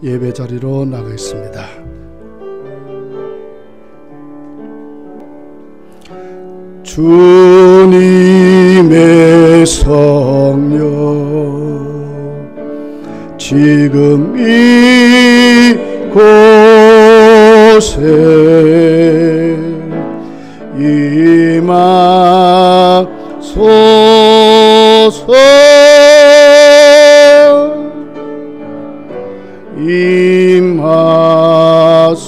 예배 자리로 나가겠습니다. 주님의 성령 지금 이곳에 임하소서.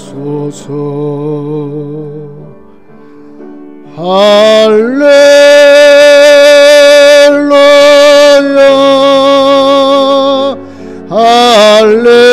임하소서. 할렐루야 할렐루야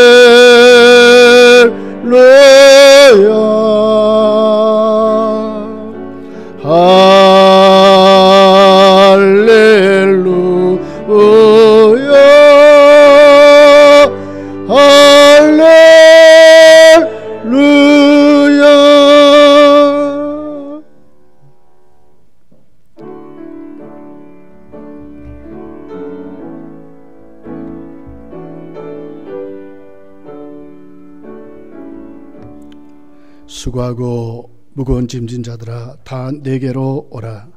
수고하고 무거운 짐진 자들아 다 내게로 오라.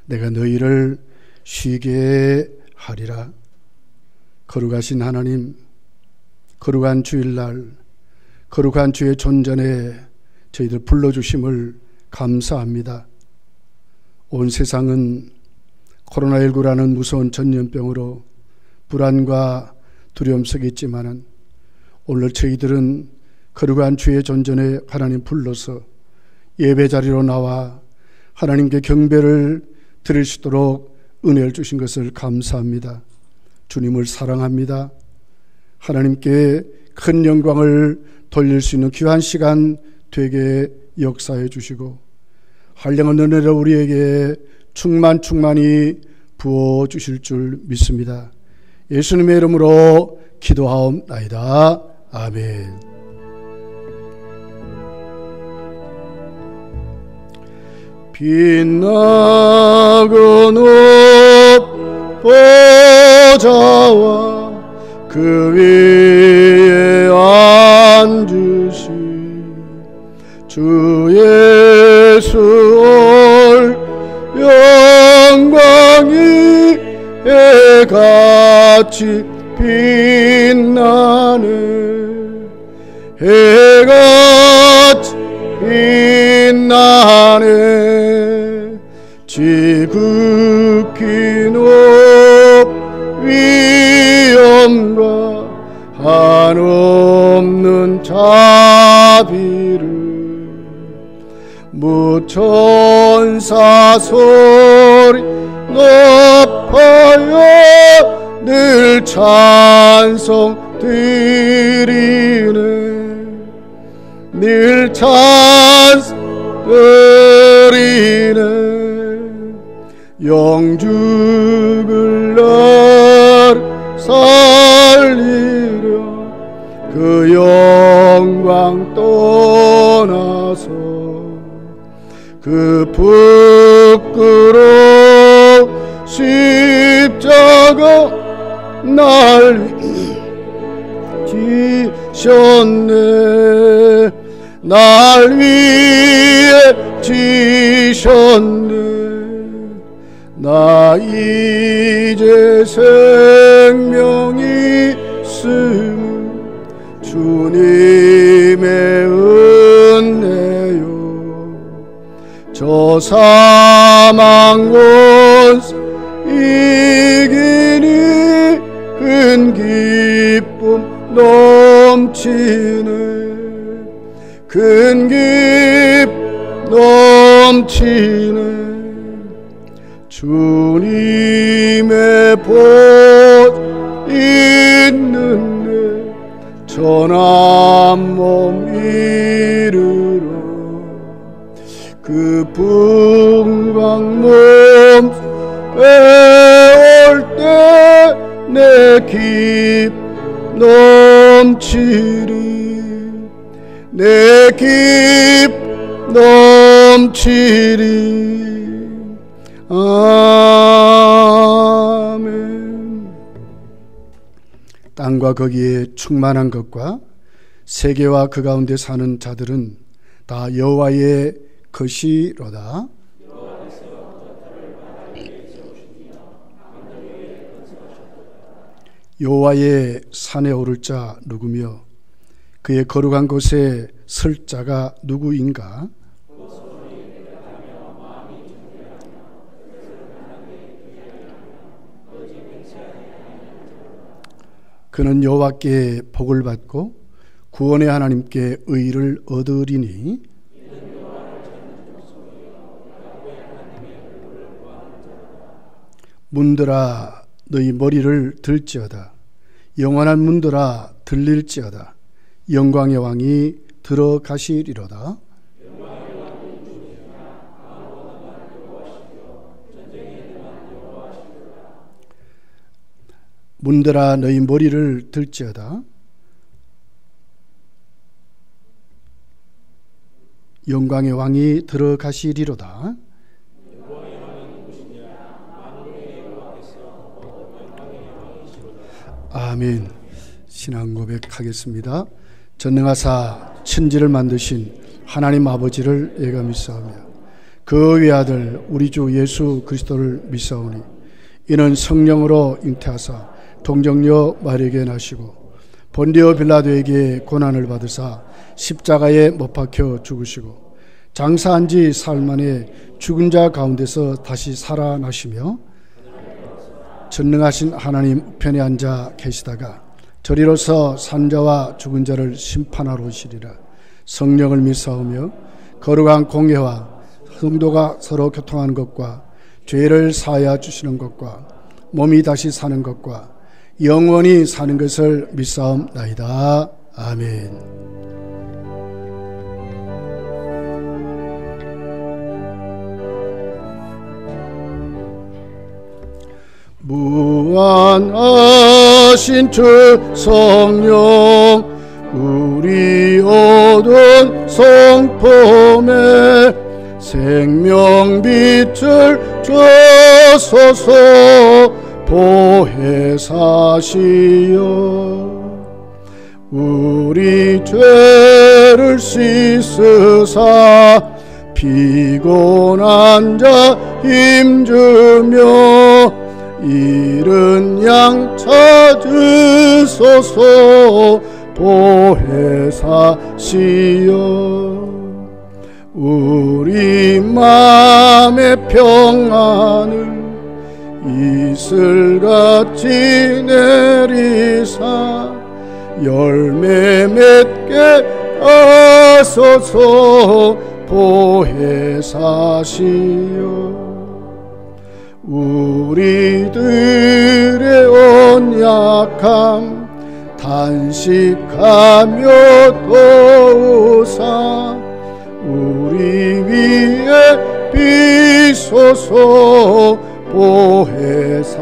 내가 너희를 쉬게 하리라. 거룩하신 하나님, 거룩한 주일날, 거룩한 주의 존전에 저희들 불러주심을 감사합니다. 온 세상은 코로나19라는 무서운 전염병으로 불안과 두려움 속에 있지만은 오늘 저희들은 거룩한 주의 존전에 하나님 불러서 예배 자리로 나와 하나님께 경배를 드릴 수 있도록 은혜를 주신 것을 감사합니다. 주님을 사랑합니다. 하나님께 큰 영광을 돌릴 수 있는 귀한 시간 되게 역사해 주시고 한량한 은혜를 우리에게 충만히 부어주실 줄 믿습니다. 예수님의 이름으로 기도하옵나이다. 아멘. 빛나고 높은 보좌와 그 위에 앉으신 주 예수 올 영광이 해같이 빛나네. 해같이 빛나네. 지극히 높이엄과 한없는 자비를 무천사 소리 높아요 늘 찬송 드리네. 늘 찬송 드리네. 영죽을 나를 살리려 그 영광 떠나서 그 부끄러운 십자가 날 지셨네. 날 위해 지셨네. 나 이제 생명이 있음 주님의 은혜요. 저 사망 원수 이기니 큰 기쁨 넘치네. 큰 기쁨 넘치네. 주님의 복 있는데 전한 몸 이르러 그 풍광 몸 배울 때 내 기 넘치리. 내 기 넘치리. 아멘. 땅과 거기에 충만한 것과 세계와 그 가운데 사는 자들은 다 여호와의 것이로다. 여호와의 산에 오를 자 누구며 그의 거룩한 곳에 설 자가 누구인가? 그는 여호와께 복을 받고 구원의 하나님께 의를 얻으리니 문들아 너희 머리를 들지어다. 영원한 문들아 들릴지어다. 영광의 왕이 들어가시리로다. 문들아 너희 머리를 들지어다. 영광의 왕이 들어가시리로다. 아멘. 신앙 고백하겠습니다. 전능하사 천지를 만드신 하나님 아버지를 예가 믿사오며 그 외아들 우리 주 예수 그리스도를 믿사오니 이는 성령으로 잉태하사 동정녀 마리아에게 나시고 본디오 빌라도에게 고난을 받으사 십자가에 못 박혀 죽으시고 장사한 지 사흘 만에 죽은 자 가운데서 다시 살아나시며 전능하신 하나님 우편에 앉아 계시다가 저리로서 산자와 죽은 자를 심판하러 오시리라. 성령을 믿사오며 거룩한 공예와 성도가 서로 교통하는 것과 죄를 사하여 주시는 것과 몸이 다시 사는 것과 영원히 사는 것을 믿사옵나이다. 아멘. 무한하신 주 성령 우리 어두운 성품에 생명빛을 주소서 보혜사시여 우리 죄를 씻으사 피곤한 자 힘주며 이른 양 찾으소서 보혜사시여 우리 맘의 평안을 이슬같이 내리사 열매 맺게 하소서 보혜사시여 우리들의 언약함 단식하며 도우사 우리 위에 비소서 보혜사시여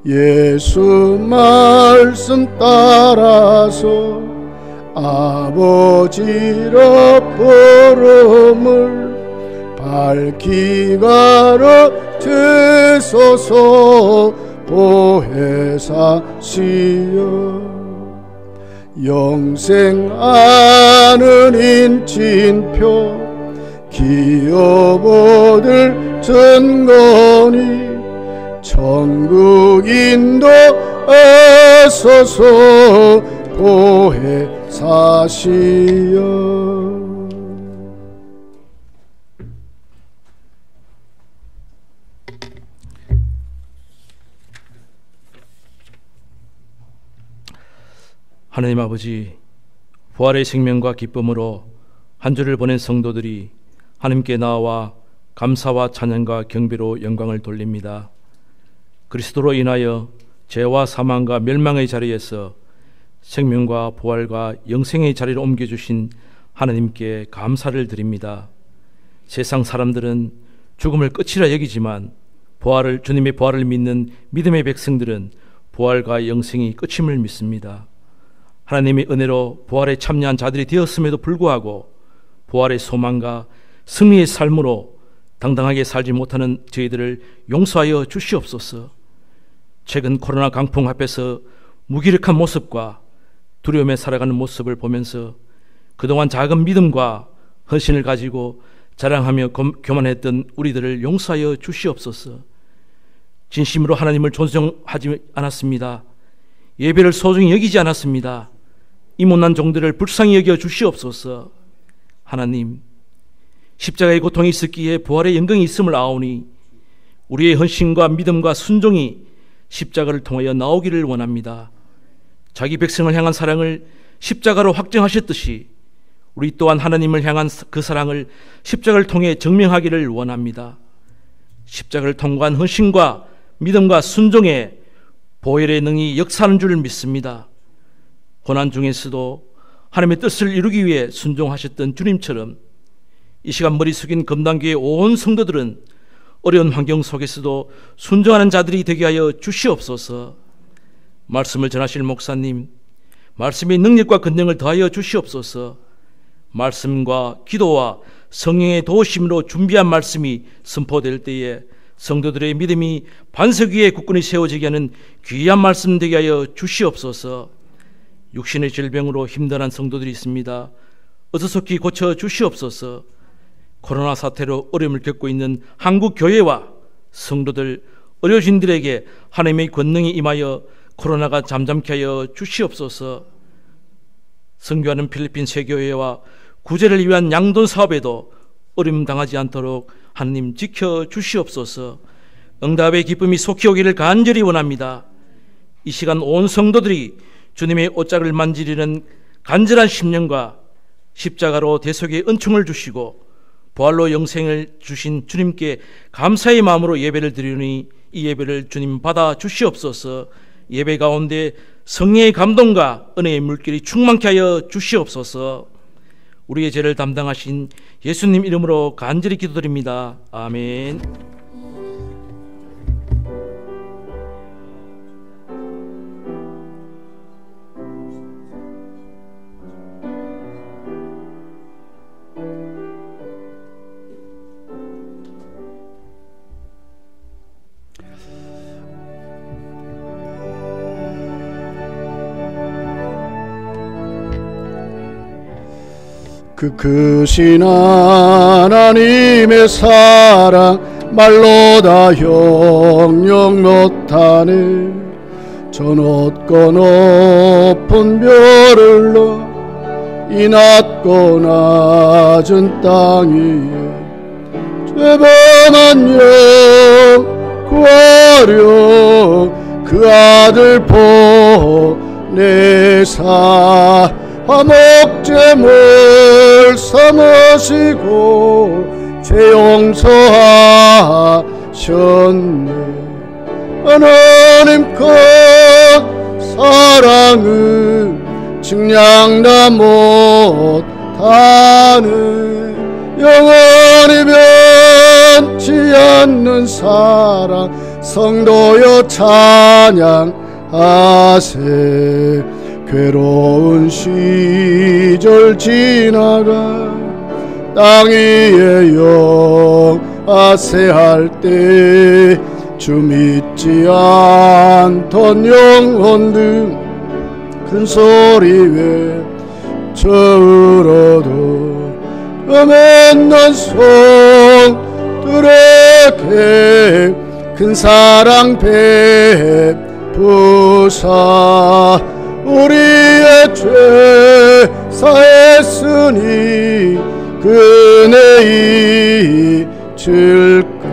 예수 말씀 따라서 아버지라 부름을 밝히 가르치소서 보혜사시여 영생 아는 인친표 기업 얻을 증거니 천국 인도하소서 보혜사시여 하나님 아버지, 부활의 생명과 기쁨으로 한 주를 보낸 성도들이 하나님께 나와 감사와 찬양과 경배로 영광을 돌립니다. 그리스도로 인하여 죄와 사망과 멸망의 자리에서 생명과 부활과 영생의 자리를 옮겨주신 하나님께 감사를 드립니다. 세상 사람들은 죽음을 끝이라 여기지만 주님의 부활을 믿는 믿음의 백성들은 부활과 영생이 끝임을 믿습니다. 하나님의 은혜로 부활에 참여한 자들이 되었음에도 불구하고 부활의 소망과 승리의 삶으로 당당하게 살지 못하는 저희들을 용서하여 주시옵소서. 최근 코로나 강풍 앞에서 무기력한 모습과 두려움에 살아가는 모습을 보면서 그동안 작은 믿음과 헌신을 가지고 자랑하며 교만했던 우리들을 용서하여 주시옵소서. 진심으로 하나님을 존중하지 않았습니다. 예배를 소중히 여기지 않았습니다. 이 못난 종들을 불쌍히 여겨 주시옵소서. 하나님, 십자가의 고통이 있었기에 부활의 영광이 있음을 아오니 우리의 헌신과 믿음과 순종이 십자가를 통하여 나오기를 원합니다. 자기 백성을 향한 사랑을 십자가로 확정하셨듯이 우리 또한 하나님을 향한 그 사랑을 십자가를 통해 증명하기를 원합니다. 십자가를 통과한 헌신과 믿음과 순종에 보혈의 능이 역사하는 줄 믿습니다. 고난 중에서도 하나님의 뜻을 이루기 위해 순종하셨던 주님처럼 이 시간 머리 숙인 금단교의 온 성도들은 어려운 환경 속에서도 순종하는 자들이 되게 하여 주시옵소서. 말씀을 전하실 목사님, 말씀의 능력과 권능을 더하여 주시옵소서. 말씀과 기도와 성령의 도우심으로 준비한 말씀이 선포될 때에 성도들의 믿음이 반석 위에 굳건히 세워지게 하는 귀한 말씀 되게 하여 주시옵소서. 육신의 질병으로 힘들어하는 성도들이 있습니다. 어서속히 고쳐 주시옵소서. 코로나 사태로 어려움을 겪고 있는 한국 교회와 성도들, 어려우신들에게 하나님의 권능이 임하여 코로나가 잠잠케 하여 주시옵소서. 선교하는 필리핀 세교회와 구제를 위한 양돈 사업에도 어려움 당하지 않도록 하나님 지켜 주시옵소서. 응답의 기쁨이 속히 오기를 간절히 원합니다. 이 시간 온 성도들이 주님의 옷자를 만지리는 간절한 심령과 십자가로 대속의 은총을 주시고 부활로 영생을 주신 주님께 감사의 마음으로 예배를 드리니 이 예배를 주님 받아 주시옵소서. 예배 가운데 성령의 감동과 은혜의 물길이 충만케 하여 주시옵소서. 우리의 죄를 담당하신 예수님 이름으로 간절히 기도드립니다. 아멘. 그 크신 하나님의 사랑 말로 다 형용 못하네. 저 높고 높은 별을 넣어 이 낮고 낮은 땅 위에 죄범한 영 구하려 그 아들 보내사 화목제물 삼으시고 죄 용서하셨네. 하나님 그 사랑은 증량다 못하네. 영원히 변치 않는 사랑 성도여 찬양하세. 괴로운 시절 지나가 땅 위에 영아세할 때 주 믿지 않던 영혼들 큰 소리 외쳐울어도 맨난 성들에게 큰 사랑 베푸사 우리의 죄 사했으니 그네 잊을까.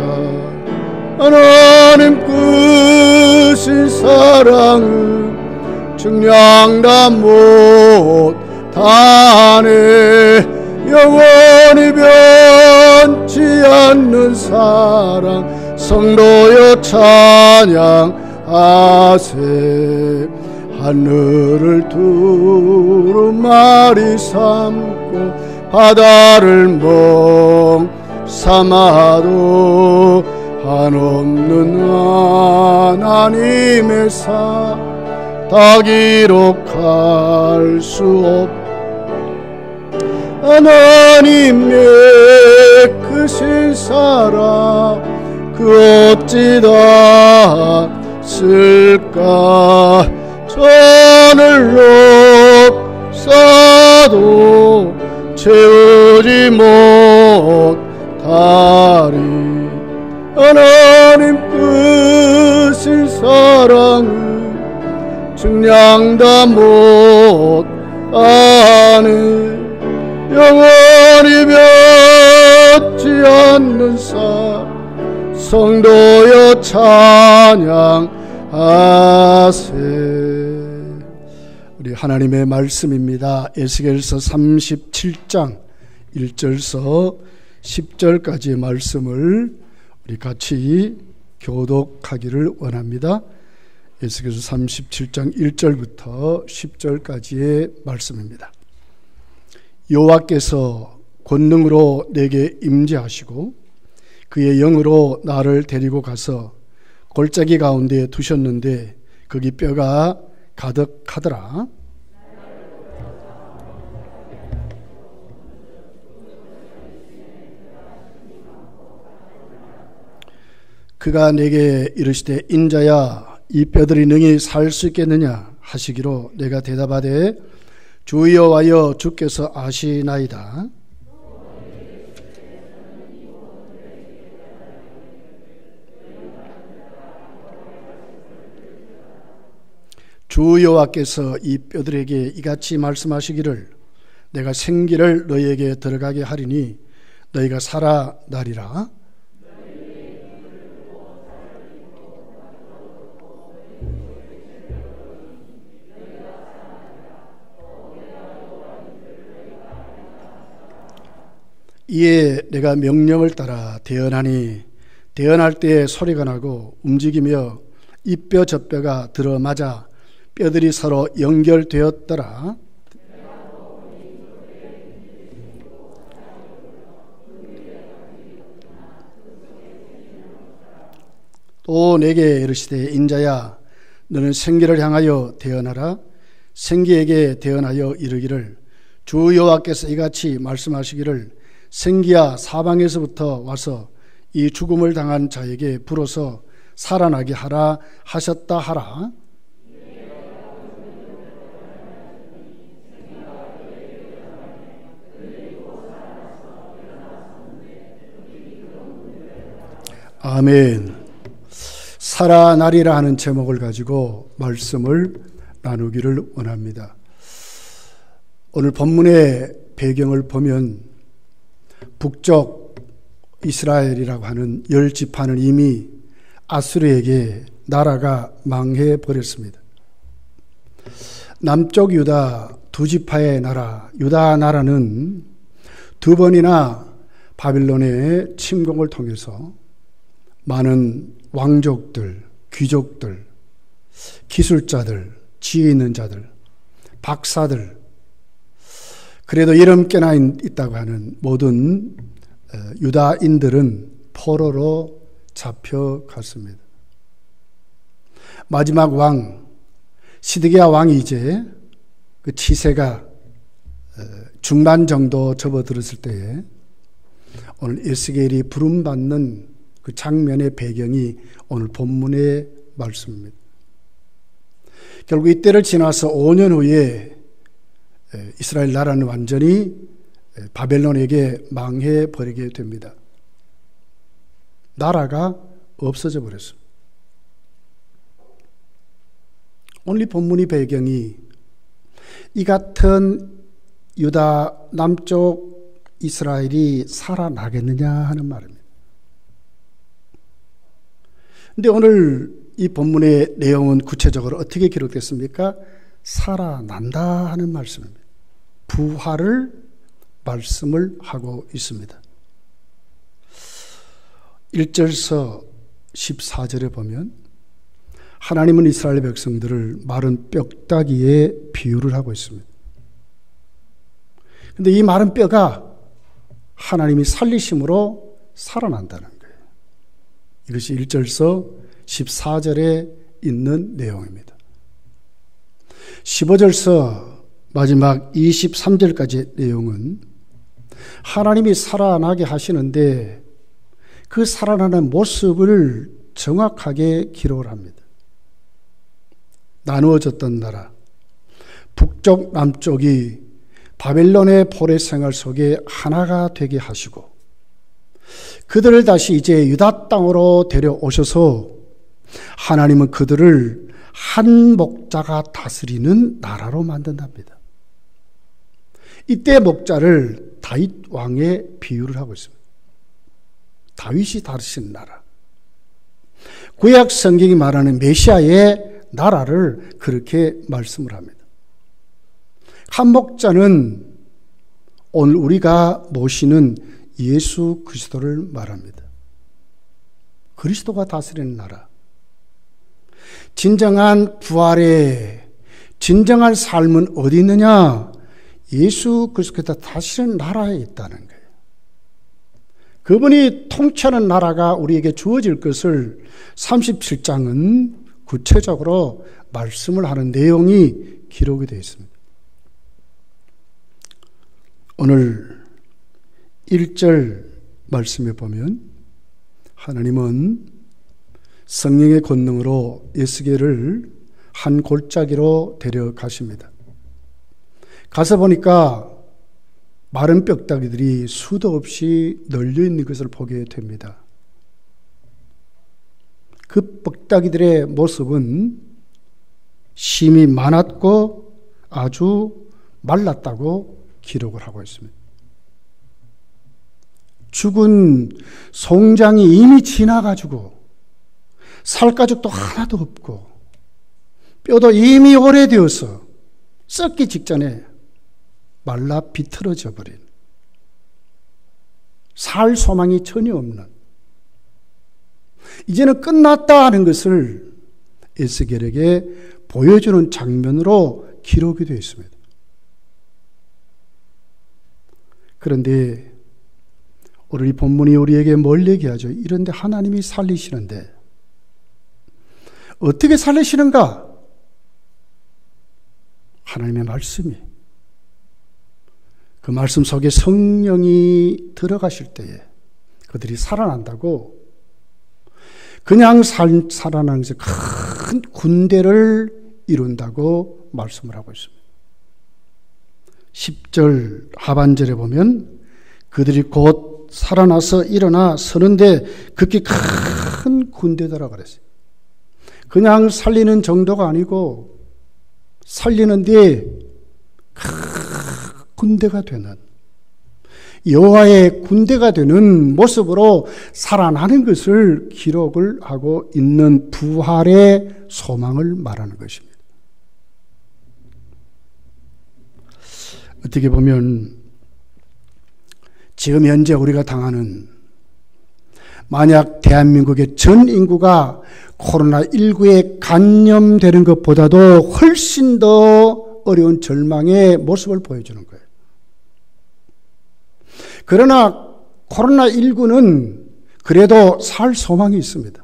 하나님 크신 사랑은 증량다 못하네. 영원히 변치 않는 사랑 성도여 찬양하세. 하늘을 두루마리 삼고 바다를 멍 삼아도 한없는 하나님의 사 다 기록할 수 없. 하나님의 크신 사랑 그 어찌 다 쓸까. 손을 높여도 채우지 못하리. 하나님 뜻인 사랑은 증량다 못하네. 영원히 변치 않는 성도여 찬양하세. 우리 하나님의 말씀입니다. 에스겔서 37장 1절서 10절까지의 말씀을 우리 같이 교독하기를 원합니다. 에스겔서 37장 1절부터 10절까지의 말씀입니다. 여호와께서 권능으로 내게 임재하시고 그의 영으로 나를 데리고 가서 골짜기 가운데 두셨는데 거기 뼈가 가득하더라. 그가 내게 이르시되 인자야 이 뼈들이 능히 살 수 있겠느냐 하시기로 내가 대답하되 주 여호와여 주께서 아시나이다. 주 여호와께서 이 뼈들에게 이같이 말씀하시기를 내가 생기를 너희에게 들어가게 하리니 너희가 살아나리라. 이에 내가 명령을 따라 대언하니 대언할 때에 소리가 나고 움직이며 이 뼈 저 뼈가 들어맞아 뼈들이 서로 연결되었더라. 또 내게 이르시되 인자야 너는 생기를 향하여 대언하라. 생기에게 대언하여 이르기를 주 여호와께서 이같이 말씀하시기를 생기야 사방에서부터 와서 이 죽음을 당한 자에게 불어서 살아나게 하라 하셨다 하라. 아멘. 살아나리라 하는 제목을 가지고 말씀을 나누기를 원합니다. 오늘 본문의 배경을 보면 북쪽 이스라엘이라고 하는 10지파는 이미 아수르에게 나라가 망해 버렸습니다. 남쪽 유다 2지파의 나라 유다 나라는 2번이나 바빌론의 침공을 통해서 많은 왕족들, 귀족들, 기술자들, 지혜 있는 자들, 박사들, 그래도 이름 꽤나 있다고 하는 모든 유다인들은 포로로 잡혀갔습니다. 마지막 왕 시드기야 왕이 이제 그 치세가 중반 정도 접어들었을 때에 오늘 에스겔이 부름받는 그 장면의 배경이 오늘 본문의 말씀입니다. 결국 이때를 지나서 5년 후에 이스라엘 나라는 완전히 바벨론에게 망해버리게 됩니다. 나라가 없어져 버렸습니다. 오늘 이 본문의 배경이 이 같은 유다 남쪽 이스라엘이 살아나겠느냐 하는 말입니다. 그런데 오늘 이 본문의 내용은 구체적으로 어떻게 기록됐습니까? 살아난다 하는 말씀입니다. 부활을 말씀을 하고 있습니다. 1절서 14절에 보면 하나님은 이스라엘 백성들을 마른 뼈다귀에 비유를 하고 있습니다. 그런데 이 마른 뼈가 하나님이 살리심으로 살아난다는 거예요. 이것이 1절서 14절에 있는 내용입니다. 15절서 마지막 23절까지의 내용은 하나님이 살아나게 하시는데 그 살아나는 모습을 정확하게 기록을 합니다. 나누어졌던 나라, 북쪽 남쪽이 바벨론의 포로 생활 속에 하나가 되게 하시고 그들을 다시 이제 유다 땅으로 데려오셔서 하나님은 그들을 한 목자가 다스리는 나라로 만든답니다. 이때 목자를 다윗 왕의 비유를 하고 있습니다. 다윗이 다스린 나라. 구약 성경이 말하는 메시아의 나라를 그렇게 말씀을 합니다. 한 목자는 오늘 우리가 모시는 예수 그리스도를 말합니다. 그리스도가 다스리는 나라. 진정한 부활의 진정한 삶은 어디 있느냐? 예수 그리스도가 다스리는 나라에 있다는 거예요. 그분이 통치하는 나라가 우리에게 주어질 것을 37장은 구체적으로 말씀을 하는 내용이 기록이 되어 있습니다. 오늘 1절 말씀에 보면 하나님은 성령의 권능으로 에스겔을 한 골짜기로 데려가십니다. 가서 보니까 마른 뼈다귀들이 수도 없이 널려 있는 것을 보게 됩니다. 그 뼈다귀들의 모습은 심이 많았고 아주 말랐다고 기록을 하고 있습니다. 죽은 송장이 이미 지나가지고 살가죽도 하나도 없고 뼈도 이미 오래되어서 썩기 직전에 말라 비틀어져 버린, 살 소망이 전혀 없는, 이제는 끝났다 하는 것을 에스겔에게 보여주는 장면으로 기록이 되어 있습니다. 그런데 오늘 이 본문이 우리에게 뭘 얘기하죠? 이런데 하나님이 살리시는데 어떻게 살리시는가? 하나님의 말씀이, 그 말씀 속에 성령이 들어가실 때에 그들이 살아난다고, 그냥 살아나는 것이 큰 군대를 이룬다고 말씀을 하고 있습니다. 10절 하반절에 보면 그들이 곧 살아나서 일어나 서는데 그렇게 큰 군대더라 그랬어요. 그냥 살리는 정도가 아니고 살리는데 큰 군대가 되는, 여호와의 군대가 되는 모습으로 살아나는 것을 기록을 하고 있는 부활의 소망을 말하는 것입니다. 어떻게 보면 지금 현재 우리가 당하는, 만약 대한민국의 전 인구가 코로나19에 감염되는 것보다도 훨씬 더 어려운 절망의 모습을 보여주는 거예요. 그러나 코로나19는 그래도 살 소망이 있습니다.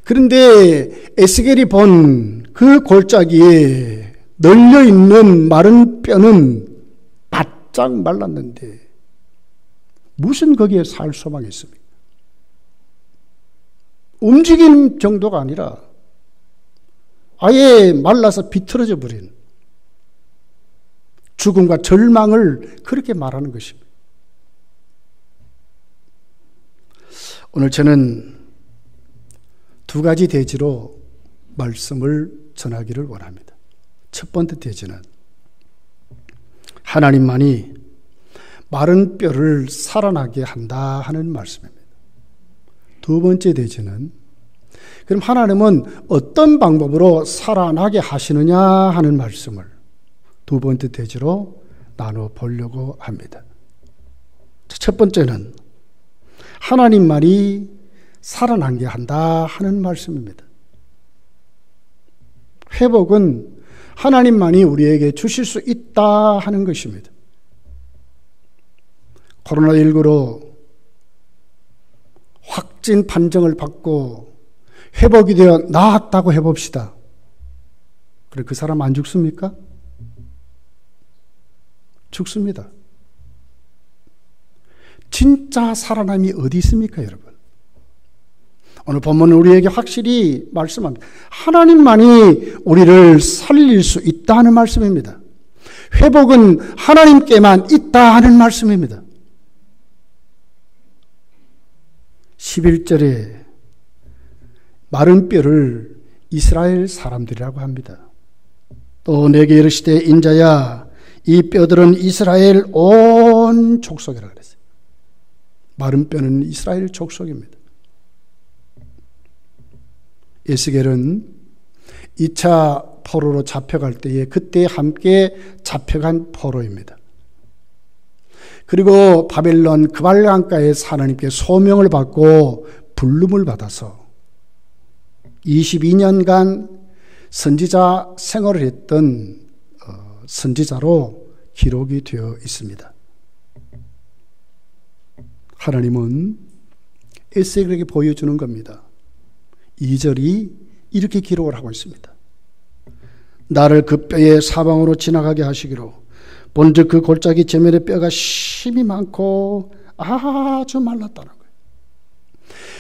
그런데 에스겔이 본 그 골짜기에 널려있는 마른 뼈는 바짝 말랐는데 무슨 거기에 살 소망이 있습니까? 움직이는 정도가 아니라 아예 말라서 비틀어져 버린 죽음과 절망을 그렇게 말하는 것입니다. 오늘 저는 두 가지 대지로 말씀을 전하기를 원합니다. 첫 번째 대지는 하나님만이 마른 뼈를 살아나게 한다 하는 말씀입니다. 두 번째 대지는 그럼 하나님은 어떤 방법으로 살아나게 하시느냐 하는 말씀을 두 번째 대지로 나눠 보려고 합니다. 첫 번째는 하나님만이 살아나게 한다 하는 말씀입니다. 회복은 하나님만이 우리에게 주실 수 있다 하는 것입니다. 코로나19로 확진 판정을 받고 회복이 되어 나았다고 해봅시다. 그래, 그 사람 안 죽습니까? 죽습니다. 진짜 살아남이 어디 있습니까, 여러분? 오늘 본문은 우리에게 확실히 말씀합니다. 하나님만이 우리를 살릴 수 있다는 말씀입니다. 회복은 하나님께만 있다는 말씀입니다. 11절에 마른 뼈를 이스라엘 사람들이라고 합니다. 또 내게 이르시되 인자야 이 뼈들은 이스라엘 온 족속이라고 그랬어요. 마른 뼈는 이스라엘 족속입니다. 에스겔은 2차 포로로 잡혀갈 때에 그때 함께 잡혀간 포로입니다. 그리고 바벨론 그발강가에서 하나님께 소명을 받고 부름을 받아서 22년간 선지자 생활을 했던 선지자로 기록이 되어 있습니다. 하나님은 에스겔에게 보여주는 겁니다. 2절이 이렇게 기록을 하고 있습니다. 나를 그 뼈의 사방으로 지나가게 하시기로 본즉 그 골짜기 저면에 뼈가 심이 많고 아주 말랐다는 거예요.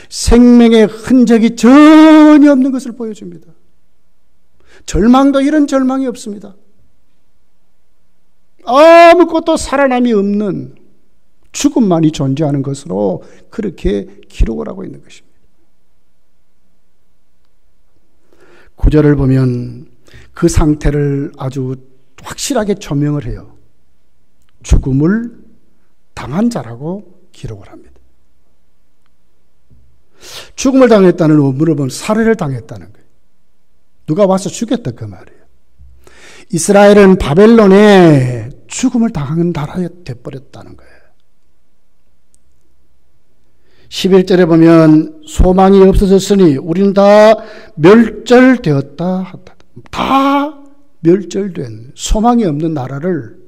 생명의 흔적이 전혀 없는 것을 보여줍니다. 절망도 이런 절망이 없습니다. 아무것도 살아남이 없는 죽음만이 존재하는 것으로 그렇게 기록을 하고 있는 것입니다. 9절을 보면 그 상태를 아주 확실하게 조명을 해요. 죽음을 당한 자라고 기록을 합니다. 죽음을 당했다는 의문을 보면 살해를 당했다는 거예요. 누가 와서 죽였다 그 말이에요. 이스라엘은 바벨론에 죽음을 당한 나라가 되어버렸다는 거예요. 11절에 보면 소망이 없어졌으니 우리는 다 멸절되었다. 다 멸절된 소망이 없는 나라를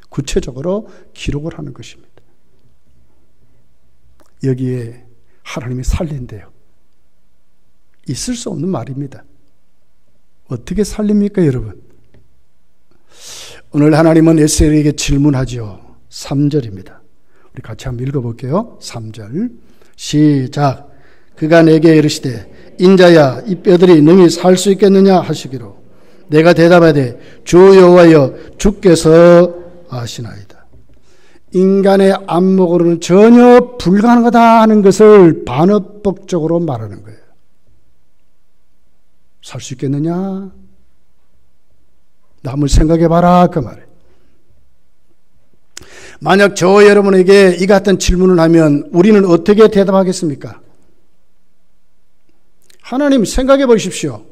구체적으로 기록을 하는 것입니다. 여기에 하나님이 살린대요. 있을 수 없는 말입니다. 어떻게 살립니까, 여러분? 오늘 하나님은 에스겔에게 질문하죠. 3절입니다. 우리 같이 한번 읽어볼게요. 3절 시작. 그가 내게 이르시되 인자야 이 뼈들이 능히 살 수 있겠느냐 하시기로 내가 대답하되 주 여호와여 주께서 아시나이다. 인간의 안목으로는 전혀 불가능하다 하는 것을 반어법적으로 말하는 거예요. 살 수 있겠느냐? 나 한번 생각해봐라 그 말이에요. 만약 저 여러분에게 이 같은 질문을 하면 우리는 어떻게 대답하겠습니까? 하나님 생각해 보십시오.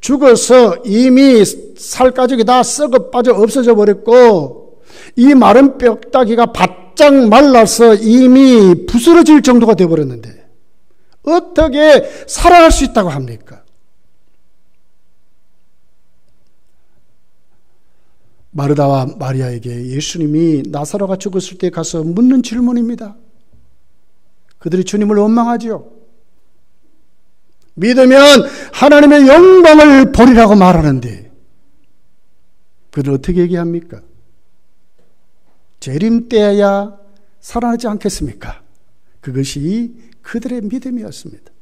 죽어서 이미 살가죽이 다 썩어 빠져 없어져 버렸고 이 마른 뼈다귀가 바짝 말라서 이미 부스러질 정도가 되어버렸는데 어떻게 살아날 수 있다고 합니까? 마르다와 마리아에게 예수님이 나사로가 죽었을 때 가서 묻는 질문입니다. 그들이 주님을 원망하지요. 믿으면 하나님의 영광을 보리라고 말하는데 그들 어떻게 얘기합니까? 재림 때야 살아나지 않겠습니까? 그것이 그들의 믿음이었습니다.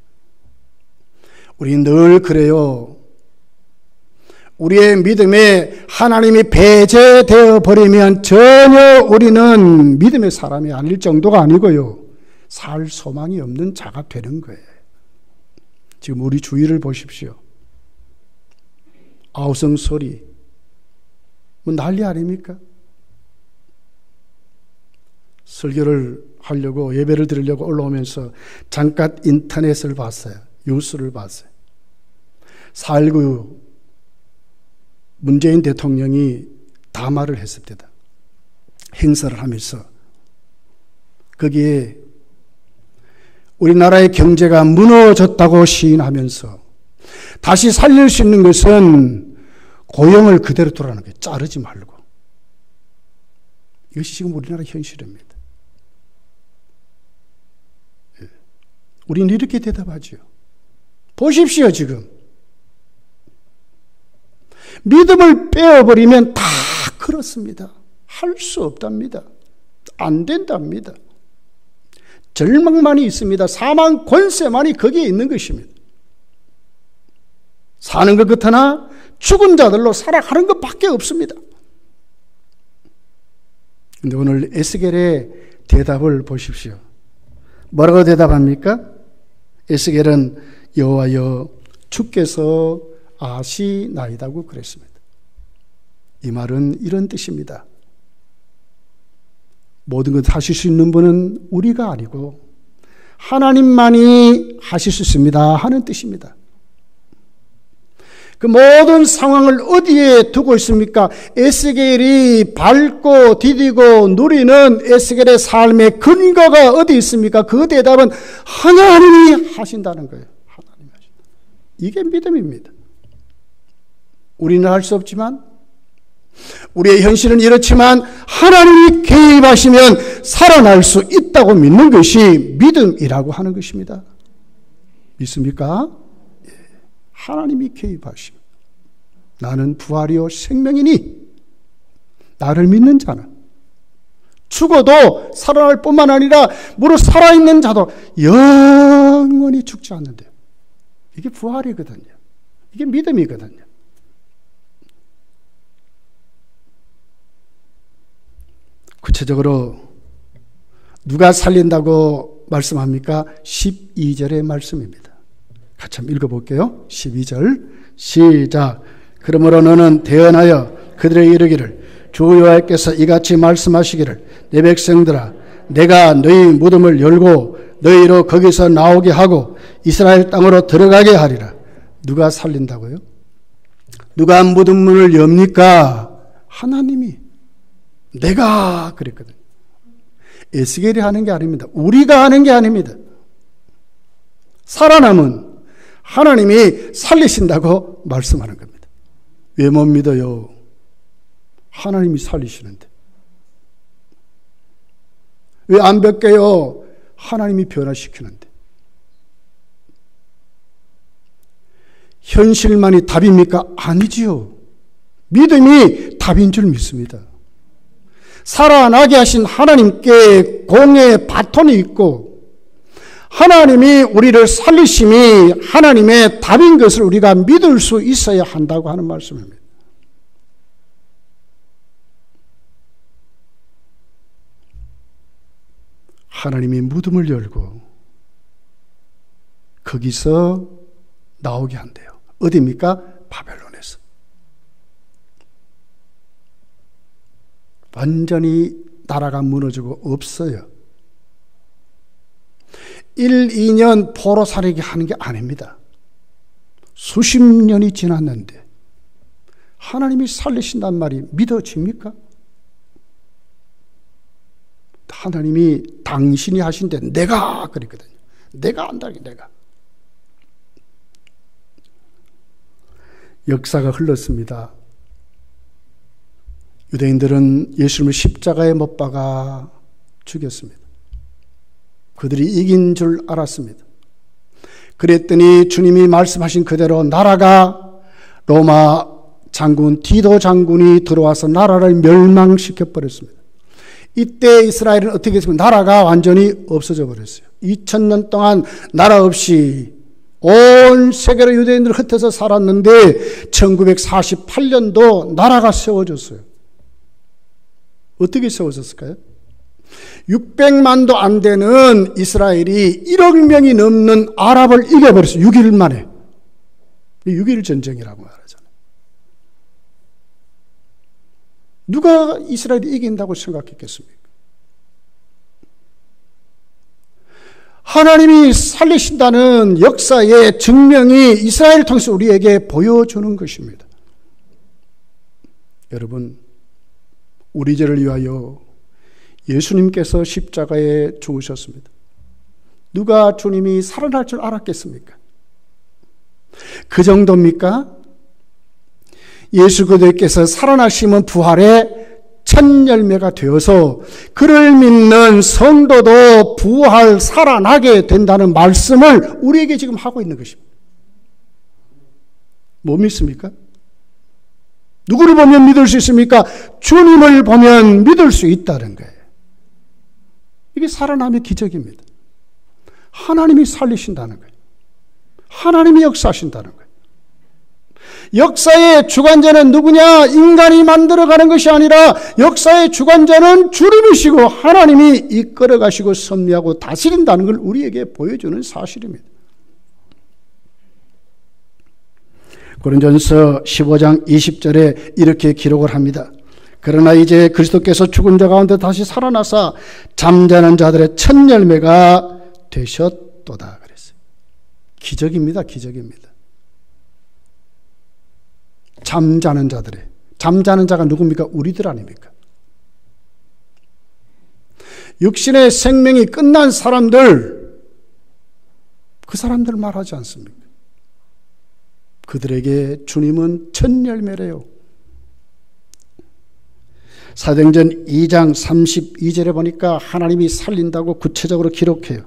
우리는 늘 그래요. 우리의 믿음에 하나님이 배제되어 버리면 전혀 우리는 믿음의 사람이 아닐 정도가 아니고요. 살 소망이 없는 자가 되는 거예요. 지금 우리 주위를 보십시오. 아우성 소리 뭐 난리 아닙니까? 설교를 하려고 예배를 드리려고 올라오면서 잠깐 인터넷을 봤어요. 뉴스를 봤어요. 4.19 문재인 대통령이 담화를 했습니다. 행사를 하면서 거기에 우리나라의 경제가 무너졌다고 시인하면서 다시 살릴 수 있는 것은 고용을 그대로 두라는 거예요. 자르지 말고. 이것이 지금 우리나라 현실입니다. 우리는 이렇게 대답하죠. 보십시오 지금. 믿음을 빼어버리면 다 그렇습니다. 할 수 없답니다. 안 된답니다. 절망만이 있습니다. 사망 권세만이 거기에 있는 것입니다. 사는 것 같으나 죽은 자들로 살아가는 것밖에 없습니다. 그런데 오늘 에스겔의 대답을 보십시오. 뭐라고 대답합니까? 에스겔은 여호와여 주께서 아시나이다고 그랬습니다. 이 말은 이런 뜻입니다. 모든 것 하실 수 있는 분은 우리가 아니고 하나님만이 하실 수 있습니다 하는 뜻입니다. 그 모든 상황을 어디에 두고 있습니까? 에스겔이 밟고 디디고 누리는 에스겔의 삶의 근거가 어디 있습니까? 그 대답은 하나님이 하신다는 거예요. 하나님이 하신다. 이게 믿음입니다. 우리는 할 수 없지만, 우리의 현실은 이렇지만 하나님이 개입하시면 살아날 수 있다고 믿는 것이 믿음이라고 하는 것입니다. 믿습니까? 하나님이 개입하시면 나는 부활이요 생명이니 나를 믿는 자는 죽어도 살아날 뿐만 아니라 무릇 살아있는 자도 영원히 죽지 않는데요. 이게 부활이거든요. 이게 믿음이거든요. 구체적으로 누가 살린다고 말씀합니까? 12절의 말씀입니다. 같이 한번 읽어볼게요. 12절 시작. 그러므로 너는 대언하여 그들에게 이르기를 주 여호와께서 이같이 말씀하시기를 내 백성들아 내가 너희 무덤을 열고 너희로 거기서 나오게 하고 이스라엘 땅으로 들어가게 하리라. 누가 살린다고요? 누가 무덤 문을 엽니까? 하나님이. 내가 그랬거든요. 에스겔이 하는 게 아닙니다. 우리가 하는 게 아닙니다. 살아남은 하나님이 살리신다고 말씀하는 겁니다. 왜 못 믿어요? 하나님이 살리시는데. 왜 안 뵙게요? 하나님이 변화시키는데. 현실만이 답입니까? 아니지요. 믿음이 답인 줄 믿습니다. 살아나게 하신 하나님께 공의 바톤이 있고 하나님이 우리를 살리심이 하나님의 답인 것을 우리가 믿을 수 있어야 한다고 하는 말씀입니다. 하나님이 무덤을 열고 거기서 나오게 한대요. 어디입니까? 바벨론에서. 완전히 나라가 무너지고 없어요. 1, 2년 포로 살이게 하는 게 아닙니다. 수십 년이 지났는데 하나님이 살리신단 말이 믿어집니까? 하나님이 당신이 하신데 내가 그랬거든요. 내가 한다니 내가. 역사가 흘렀습니다. 유대인들은 예수님을 십자가에 못 박아 죽였습니다. 그들이 이긴 줄 알았습니다. 그랬더니 주님이 말씀하신 그대로 나라가 로마 장군 디도 장군이 들어와서 나라를 멸망시켜 버렸습니다. 이때 이스라엘은 어떻게 했습니까? 나라가 완전히 없어져 버렸어요. 2000년 동안 나라 없이 온 세계로 유대인들 흩어져 살았는데 1948년도 나라가 세워졌어요. 어떻게 세워졌을까요? 600만도 안 되는 이스라엘이 1억 명이 넘는 아랍을 이겨버렸어요. 6일 만에. 6.1 전쟁이라고 말하잖아요. 누가 이스라엘이 이긴다고 생각했겠습니까? 하나님이 살리신다는 역사의 증명이 이스라엘을 통해서 우리에게 보여주는 것입니다. 여러분, 우리 죄를 위하여 예수님께서 십자가에 죽으셨습니다. 누가 주님이 살아날 줄 알았겠습니까? 그 정도입니까? 예수 그리스도께서 살아나시면 부활의 첫 열매가 되어서 그를 믿는 성도도 부활 살아나게 된다는 말씀을 우리에게 지금 하고 있는 것입니다. 못 믿습니까? 누구를 보면 믿을 수 있습니까? 주님을 보면 믿을 수 있다는 거예요. 이게 살아남의 기적입니다. 하나님이 살리신다는 거예요. 하나님이 역사하신다는 거예요. 역사의 주관자는 누구냐? 인간이 만들어가는 것이 아니라 역사의 주관자는 주님이시고 하나님이 이끌어가시고 섭리하고 다스린다는 걸 우리에게 보여주는 사실입니다. 고린도전서 15장 20절에 이렇게 기록을 합니다. 그러나 이제 그리스도께서 죽은 자 가운데 다시 살아나사 잠자는 자들의 첫 열매가 되셨도다 그랬어요. 기적입니다. 기적입니다. 잠자는 자가 누굽니까? 우리들 아닙니까? 육신의 생명이 끝난 사람들, 그 사람들 말하지 않습니까? 그들에게 주님은 첫 열매래요. 사도행전 2장 32절에 보니까 하나님이 살린다고 구체적으로 기록해요.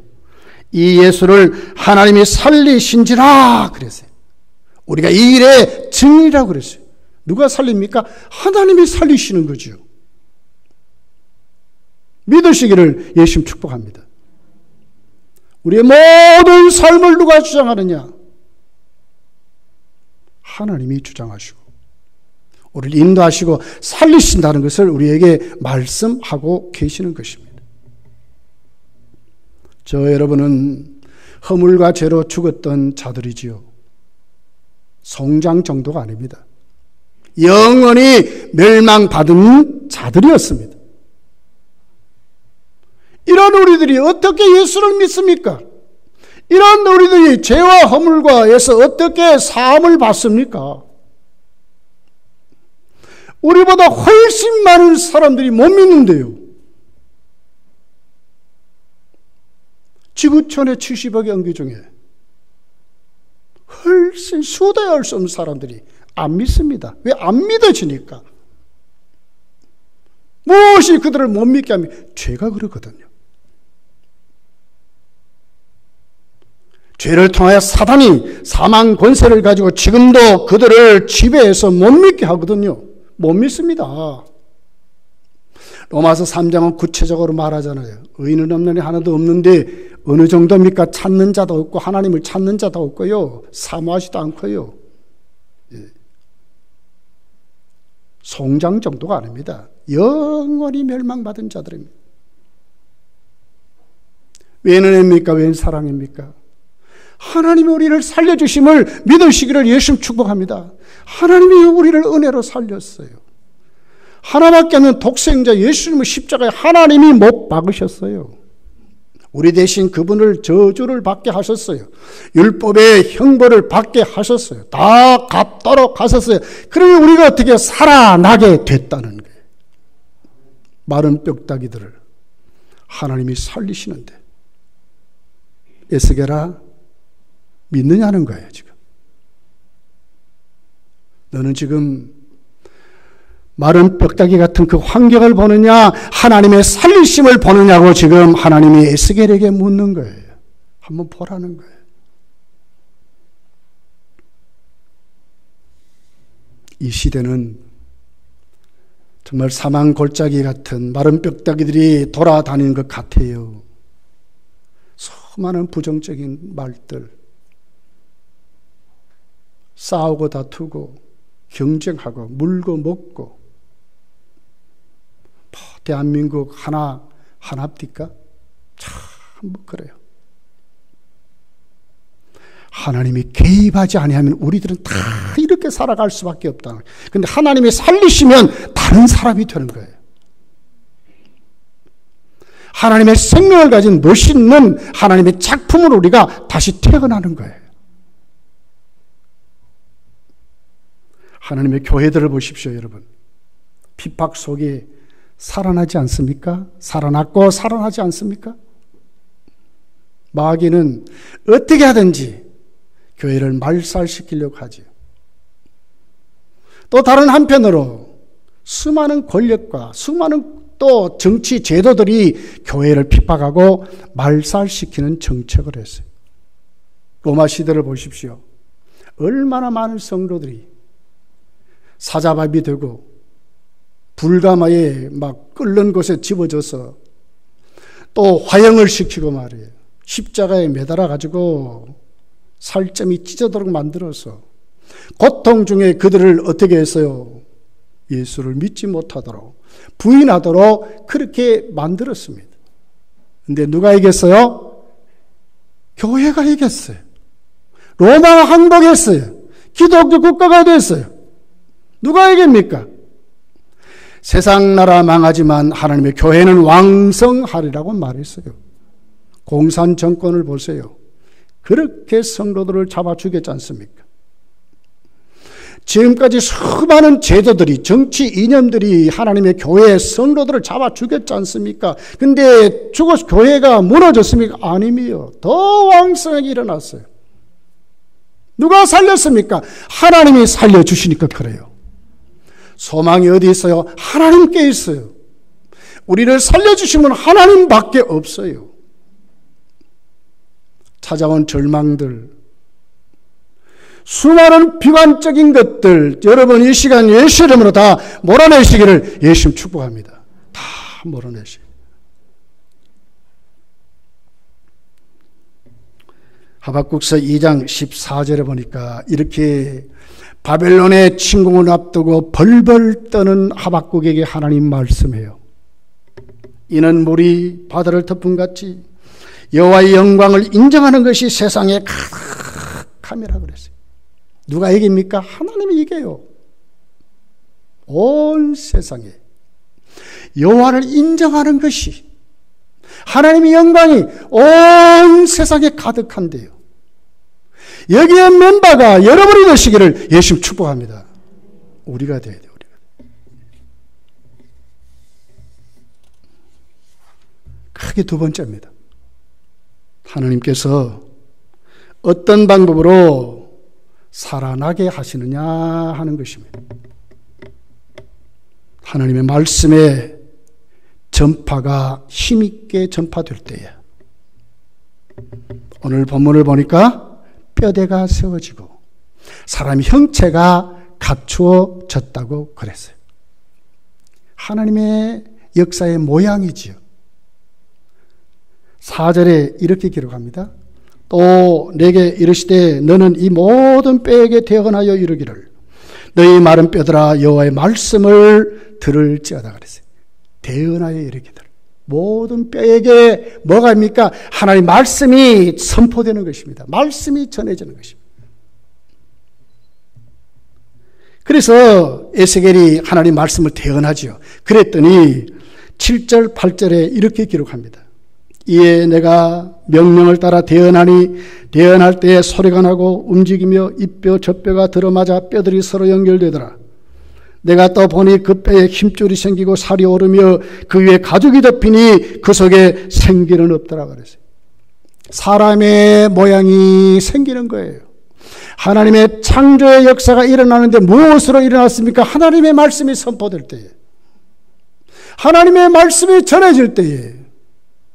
이 예수를 하나님이 살리신지라 그랬어요. 우리가 이 일의 증인이라고 그랬어요. 누가 살립니까? 하나님이 살리시는 거죠. 믿으시기를 예수님 축복합니다. 우리의 모든 삶을 누가 주장하느냐? 하나님이 주장하시고 우리를 인도하시고 살리신다는 것을 우리에게 말씀하고 계시는 것입니다. 저 여러분은 허물과 죄로 죽었던 자들이지요. 송장 정도가 아닙니다. 영원히 멸망받은 자들이었습니다. 이런 우리들이 어떻게 예수를 믿습니까? 이런 우리들이 죄와 허물과에서 어떻게 사함을 받습니까? 우리보다 훨씬 많은 사람들이 못 믿는데요. 지구촌의 70억의 연기 중에 훨씬 수도할 수 없는 사람들이 안 믿습니다. 왜 안 믿어지니까? 무엇이 그들을 못 믿게 하면 죄가 그렇거든요. 죄를 통하여 사단이 사망 권세를 가지고 지금도 그들을 지배해서 못 믿게 하거든요. 못 믿습니다. 로마서 3장은 구체적으로 말하잖아요. 의인은 없느니 하나도 없는데 어느 정도입니까? 찾는 자도 없고 하나님을 찾는 자도 없고요. 사모하지도 않고요. 송장 정도가 아닙니다. 영원히 멸망받은 자들입니다. 왜 은혜입니까? 왜 사랑입니까? 하나님이 우리를 살려주심을 믿으시기를 예수님 축복합니다. 하나님이 우리를 은혜로 살렸어요. 하나밖에 없는 독생자 예수님을 십자가에 하나님이 못 박으셨어요. 우리 대신 그분을 저주를 받게 하셨어요. 율법의 형벌을 받게 하셨어요. 다 갚도록 하셨어요. 그러면 우리가 어떻게 살아나게 됐다는 거예요. 마른 뼈다귀들을 하나님이 살리시는데 에스겔아 믿느냐는 거예요. 지금 너는 지금 마른 뼈다귀 같은 그 환경을 보느냐 하나님의 살리심을 보느냐고 지금 하나님이 에스겔에게 묻는 거예요. 한번 보라는 거예요. 이 시대는 정말 사망 골짜기 같은 마른 뼈다귀들이 돌아다니는 것 같아요. 수많은 부정적인 말들, 싸우고 다투고 경쟁하고 물고 먹고 대한민국 하나입니까? 참 그래요. 하나님이 개입하지 아니하면 우리들은 다 이렇게 살아갈 수밖에 없다. 그런데 하나님이 살리시면 다른 사람이 되는 거예요. 하나님의 생명을 가진 멋있는 하나님의 작품으로 우리가 다시 태어나는 거예요. 하나님의 교회들을 보십시오, 여러분. 핍박 속에 살아나지 않습니까? 살아났고 살아나지 않습니까? 마귀는 어떻게 하든지 교회를 말살시키려고 하죠. 또 다른 한편으로 수많은 권력과 수많은 또 정치 제도들이 교회를 핍박하고 말살시키는 정책을 했어요. 로마 시대를 보십시오. 얼마나 많은 성도들이 사자밥이 되고 불가마에 막 끓는 곳에 집어져서 또 화형을 시키고 말이에요. 십자가에 매달아 가지고 살점이 찢어도록 만들어서 고통 중에 그들을 어떻게 했어요? 예수를 믿지 못하도록, 부인하도록 그렇게 만들었습니다. 근데 누가 이겼어요? 교회가 이겼어요. 로마가 항복했어요. 기독교 국가가 됐어요. 누가 이깁니까? 세상 나라 망하지만 하나님의 교회는 왕성하리라고 말했어요. 공산 정권을 보세요. 그렇게 성도들을 잡아 죽였지 않습니까? 지금까지 수많은 제도들이, 정치 이념들이 하나님의 교회 성도들을 잡아 죽였지 않습니까? 근데 죽어서 교회가 무너졌습니까? 아니며 더 왕성하게 일어났어요. 누가 살렸습니까? 하나님이 살려주시니까 그래요. 소망이 어디 있어요? 하나님께 있어요. 우리를 살려주시면 하나님밖에 없어요. 찾아온 절망들, 수많은 비관적인 것들, 여러분 이 시간 예수 이름으로 다 몰아내시기를 예수님 축복합니다. 다 몰아내시기. 하박국서 2장 14절에 보니까 이렇게 바벨론의 침공을 앞두고 벌벌 떠는 하박국에게 하나님 말씀해요. 이는 물이 바다를 덮음같이 여호와의 영광을 인정하는 것이 세상에 가득함이라 그랬어요. 누가 이깁니까? 하나님이 이겨요. 온 세상에 여호와를 인정하는 것이, 하나님의 영광이 온 세상에 가득한데요. 여기에 멤버가 여러분이 되시기를 예수 축복합니다. 우리가 돼야 돼요. 크게 두 번째입니다. 하나님께서 어떤 방법으로 살아나게 하시느냐 하는 것입니다. 하나님의 말씀의 전파가 힘있게 전파될 때에, 오늘 본문을 보니까 뼈대가 세워지고 사람 형체가 갖추어졌다고 그랬어요. 하나님의 역사의 모양이지요. 4절에 이렇게 기록합니다. 또 내게 이르시되 너는 이 모든 뼈에게 대언하여 이르기를 너희 마른 뼈들아 여호와의 말씀을 들을지어다 그랬어요. 대언하여 이르기를. 모든 뼈에게 뭐가 입니까? 하나님 말씀이 선포되는 것입니다. 말씀이 전해지는 것입니다. 그래서 에스겔이 하나님 말씀을 대언하지요. 그랬더니 7절 8절에 이렇게 기록합니다. 이에 내가 명령을 따라 대언하니 대언할 때에 소리가 나고 움직이며 이뼈 저뼈가 들어맞아 뼈들이 서로 연결되더라. 내가 또 보니 그 뼈에 힘줄이 생기고 살이 오르며 그 위에 가죽이 덮이니 그 속에 생기는 없더라 그랬어요. 사람의 모양이 생기는 거예요. 하나님의 창조의 역사가 일어나는데 무엇으로 일어났습니까? 하나님의 말씀이 선포될 때에, 하나님의 말씀이 전해질 때에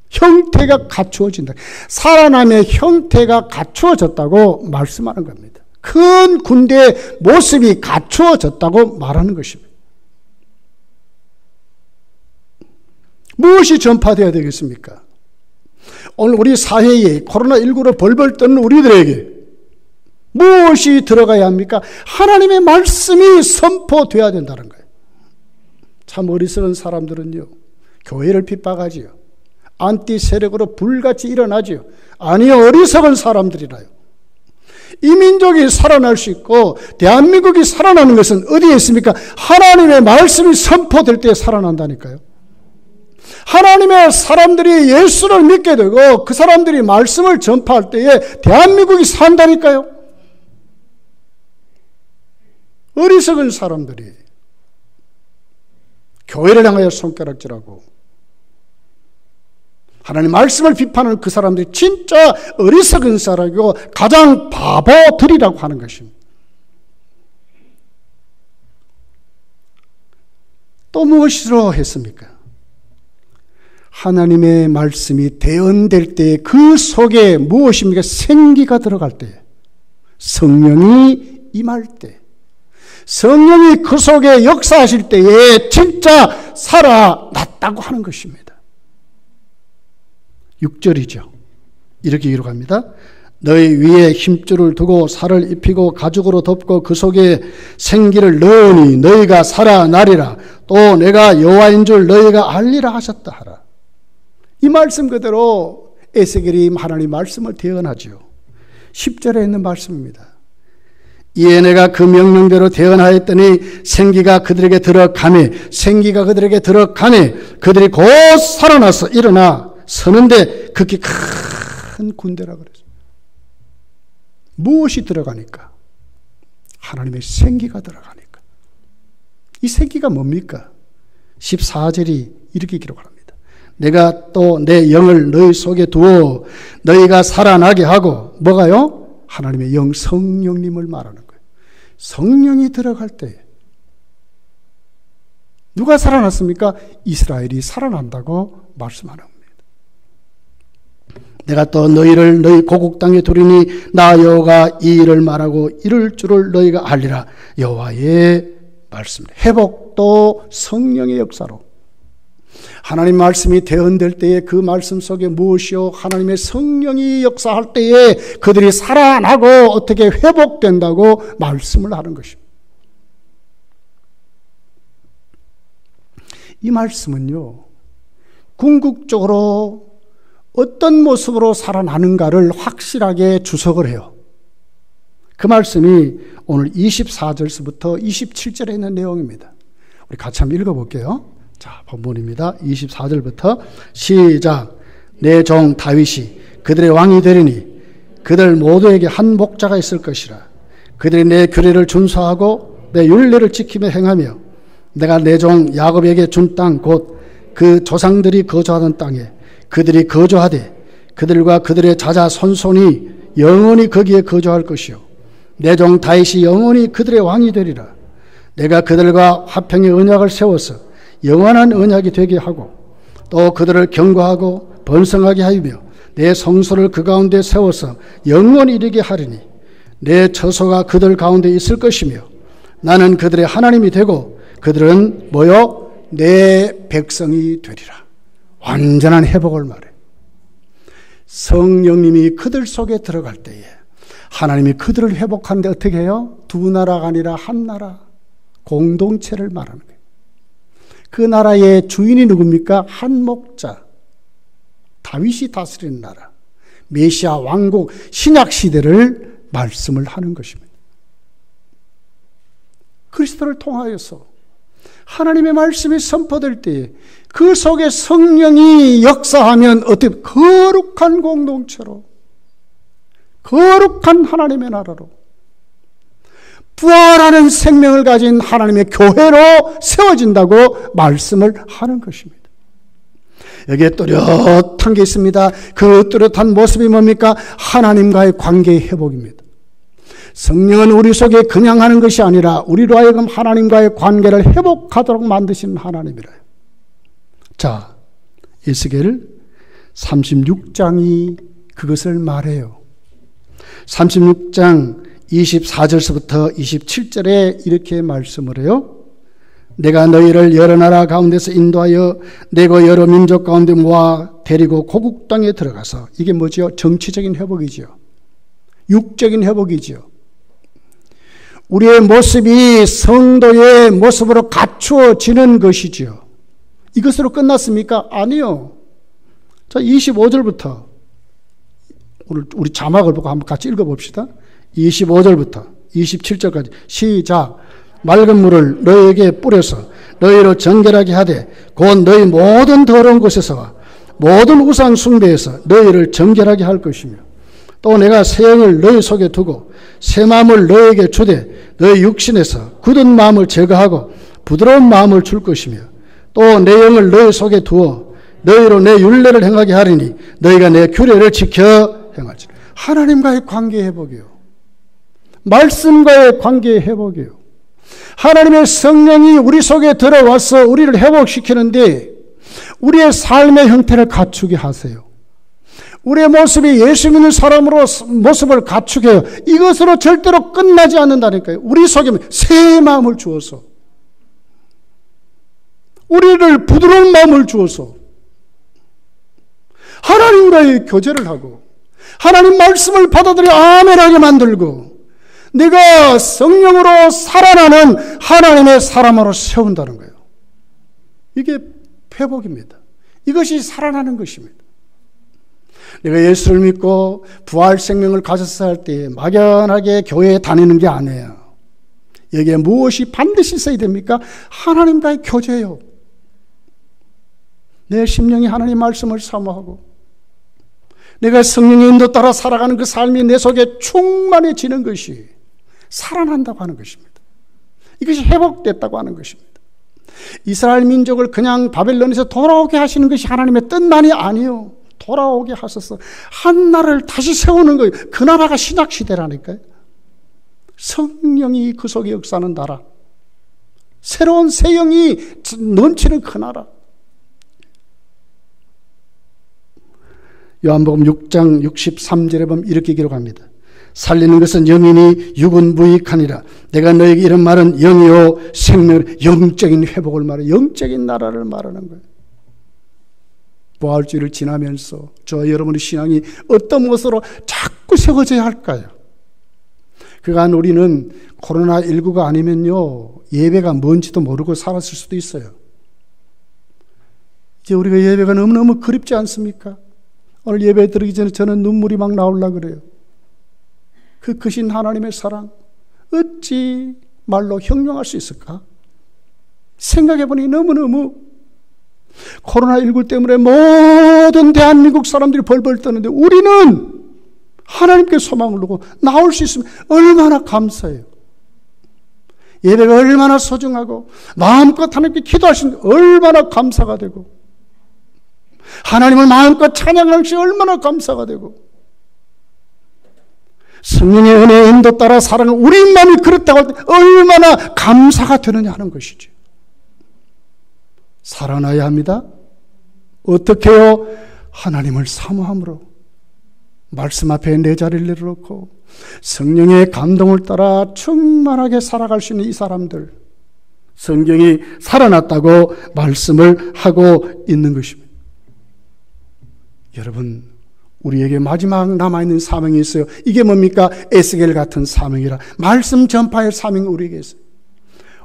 형태가 갖추어진다. 살아남의 형태가 갖추어졌다고 말씀하는 겁니다. 큰 군대의 모습이 갖추어졌다고 말하는 것입니다. 무엇이 전파되어야 되겠습니까? 오늘 우리 사회에 코로나19로 벌벌 떠는 우리들에게 무엇이 들어가야 합니까? 하나님의 말씀이 선포되어야 된다는 거예요. 참 어리석은 사람들은요, 교회를 핍박하지요. 안티 세력으로 불같이 일어나지요. 아니요, 어리석은 사람들이라요. 이 민족이 살아날 수 있고 대한민국이 살아나는 것은 어디에 있습니까? 하나님의 말씀이 선포될 때 살아난다니까요. 하나님의 사람들이 예수를 믿게 되고 그 사람들이 말씀을 전파할 때에 대한민국이 산다니까요. 어리석은 사람들이 교회를 향하여 손가락질하고 하나님 말씀을 비판하는 그 사람들이 진짜 어리석은 사람이고 가장 바보들이라고 하는 것입니다. 또 무엇으로 했습니까? 하나님의 말씀이 대언될 때 그 속에 무엇입니까? 생기가 들어갈 때, 성령이 임할 때, 성령이 그 속에 역사하실 때에 진짜 살아났다고 하는 것입니다. 6절이죠. 이렇게 기록합니다. 너희 위에 힘줄을 두고 살을 입히고 가죽으로 덮고 그 속에 생기를 넣으니 너희가 살아나리라. 또 내가 여호와인 줄 너희가 알리라 하셨다 하라. 이 말씀 그대로 에스겔이 하나님 말씀을 대언하지요. 10절에 있는 말씀입니다. 이에 내가 그 명령대로 대언하였더니 생기가 그들에게 들어가매 그들이 곧 살아나서 일어나 서는데 극히 큰 군대라 그랬어요. 무엇이 들어가니까? 하나님의 생기가 들어가니까. 이 생기가 뭡니까? 14절이 이렇게 기록합니다. 내가 또 내 영을 너희 속에 두어 너희가 살아나게 하고, 뭐가요? 하나님의 영, 성령님을 말하는 거예요. 성령이 들어갈 때 누가 살아났습니까? 이스라엘이 살아난다고 말씀하는 겁니다. 내가 또 너희를 너희 고국 땅에 두리니 나 여호와가 이 일을 말하고 이룰 줄을 너희가 알리라. 여호와의 말씀. 회복도 성령의 역사로. 하나님 말씀이 대언될 때에 그 말씀 속에 무엇이요? 하나님의 성령이 역사할 때에 그들이 살아나고 어떻게 회복된다고 말씀을 하는 것입니다. 이 말씀은요, 궁극적으로 어떤 모습으로 살아나는가를 확실하게 주석을 해요. 그 말씀이 오늘 24절서부터 27절에 있는 내용입니다. 우리 같이 한번 읽어볼게요. 자, 본문입니다. 24절부터 시작. 내 종 다윗이 그들의 왕이 되리니 그들 모두에게 한 목자가 있을 것이라. 그들이 내 규례를 준수하고 내 율례를 지키며 행하며 내가 내 종 야곱에게 준 땅 곧 그 조상들이 거주하던 땅에 그들이 거주하되 그들과 그들의 자자 손손이 영원히 거기에 거주할 것이요 내 종 다윗이 영원히 그들의 왕이 되리라. 내가 그들과 화평의 언약을 세워서 영원한 언약이 되게 하고 또 그들을 경고하고 번성하게 하며 내 성소를 그 가운데 세워서 영원히 이르게 하리니 내 처소가 그들 가운데 있을 것이며 나는 그들의 하나님이 되고 그들은 뭐요? 내 백성이 되리라. 완전한 회복을 말해. 성령님이 그들 속에 들어갈 때에 하나님이 그들을 회복하는데 어떻게 해요? 두 나라가 아니라 한 나라, 공동체를 말하는 거예요. 그 나라의 주인이 누굽니까? 한 목자, 다윗이 다스리는 나라, 메시아 왕국, 신약 시대를 말씀을 하는 것입니다. 그리스도를 통하여서 하나님의 말씀이 선포될 때에 그 속에 성령이 역사하면 어떻게 거룩한 공동체로, 거룩한 하나님의 나라로, 부활하는 생명을 가진 하나님의 교회로 세워진다고 말씀을 하는 것입니다. 여기에 뚜렷한 게 있습니다. 그 뚜렷한 모습이 뭡니까? 하나님과의 관계의 회복입니다. 성령은 우리 속에 그냥 하는 것이 아니라 우리로 하여금 하나님과의 관계를 회복하도록 만드시는 하나님이라요. 자, 에스겔 36장이 그것을 말해요. 36장 24절서부터 27절에 이렇게 말씀을 해요. 내가 너희를 여러 나라 가운데서 인도하여 내고 여러 민족 가운데 모아 데리고 고국 땅에 들어가서, 이게 뭐죠? 정치적인 회복이죠. 육적인 회복이죠. 우리의 모습이 성도의 모습으로 갖추어지는 것이죠. 이것으로 끝났습니까? 아니요. 자, 25절부터 오늘 우리 자막을 보고 한번 같이 읽어봅시다. 25절부터 27절까지 시작. 맑은 물을 너희에게 뿌려서 너희로 정결하게 하되 곧 너희 모든 더러운 곳에서와 모든 우상 숭배에서 너희를 정결하게 할 것이며 또 내가 새 영을 너희 속에 두고 새 마음을 너희에게 주되 너희 육신에서 굳은 마음을 제거하고 부드러운 마음을 줄 것이며 또 내 영을 너희 속에 두어 너희로 내 율례를 행하게 하리니 너희가 내 규례를 지켜 행할지라. 하나님과의 관계 회복이요. 말씀과의 관계 회복이요. 하나님의 성령이 우리 속에 들어와서 우리를 회복시키는데 우리의 삶의 형태를 갖추게 하세요. 우리의 모습이 예수 믿는 사람으로 모습을 갖추게 해요. 이것으로 절대로 끝나지 않는다니까요. 우리 속에 새 마음을 주어서, 우리를 부드러운 마음을 주어서 하나님과의 교제를 하고 하나님 말씀을 받아들여 아멘하게 만들고 내가 성령으로 살아나는 하나님의 사람으로 세운다는 거예요. 이게 회복입니다. 이것이 살아나는 것입니다. 내가 예수를 믿고 부활 생명을 가졌어 할 때 막연하게 교회에 다니는 게 아니에요. 여기에 무엇이 반드시 있어야 됩니까? 하나님과의 교제요. 내 심령이 하나님 말씀을 사모하고 내가 성령의 인도 따라 살아가는 그 삶이 내 속에 충만해지는 것이 살아난다고 하는 것입니다. 이것이 회복됐다고 하는 것입니다. 이스라엘 민족을 그냥 바벨론에서 돌아오게 하시는 것이 하나님의 뜻만이 아니요. 돌아오게 하셔서 한 나라를 다시 세우는 거예요. 그 나라가 신약시대라니까요. 성령이 그 속에 역사하는 나라, 새로운 새 영이 넘치는 그 나라. 요한복음 6장 63절에 보면 이렇게 기록합니다. 살리는 것은 영이니 육은 무익하니라. 내가 너에게 이런 말은 영이요 생명, 영적인 회복을 말해, 영적인 나라를 말하는 거예요. 부활주의를 지나면서 저 여러분의 신앙이 어떤 것으로 자꾸 세워져야 할까요? 그간 우리는 코로나19가 아니면요 예배가 뭔지도 모르고 살았을 수도 있어요. 이제 우리가 예배가 너무너무 그립지 않습니까? 오늘 예배 드리기 전에 저는 눈물이 막 나오려고 그래요. 그 크신 하나님의 사랑 어찌 말로 형용할 수 있을까? 생각해보니 너무너무 코로나19 때문에 모든 대한민국 사람들이 벌벌 떠는데 우리는 하나님께 소망을 두고 나올 수 있으면 얼마나 감사해요. 예배가 얼마나 소중하고 마음껏 하나님께 기도할 수 있는 얼마나 감사가 되고 하나님을 마음껏 찬양할 것이 얼마나 감사가 되고 성령의 은혜의 인도 따라 살아가는 우리 마음이 그렇다고 할 때 얼마나 감사가 되느냐 하는 것이죠. 살아나야 합니다. 어떻게 해요? 하나님을 사모함으로 말씀 앞에 내 자리를 내려놓고 성령의 감동을 따라 충만하게 살아갈 수 있는 이 사람들, 성경이 살아났다고 말씀을 하고 있는 것입니다. 여러분, 우리에게 마지막 남아있는 사명이 있어요. 이게 뭡니까? 에스겔 같은 사명이라. 말씀 전파의 사명이 우리에게 있어요.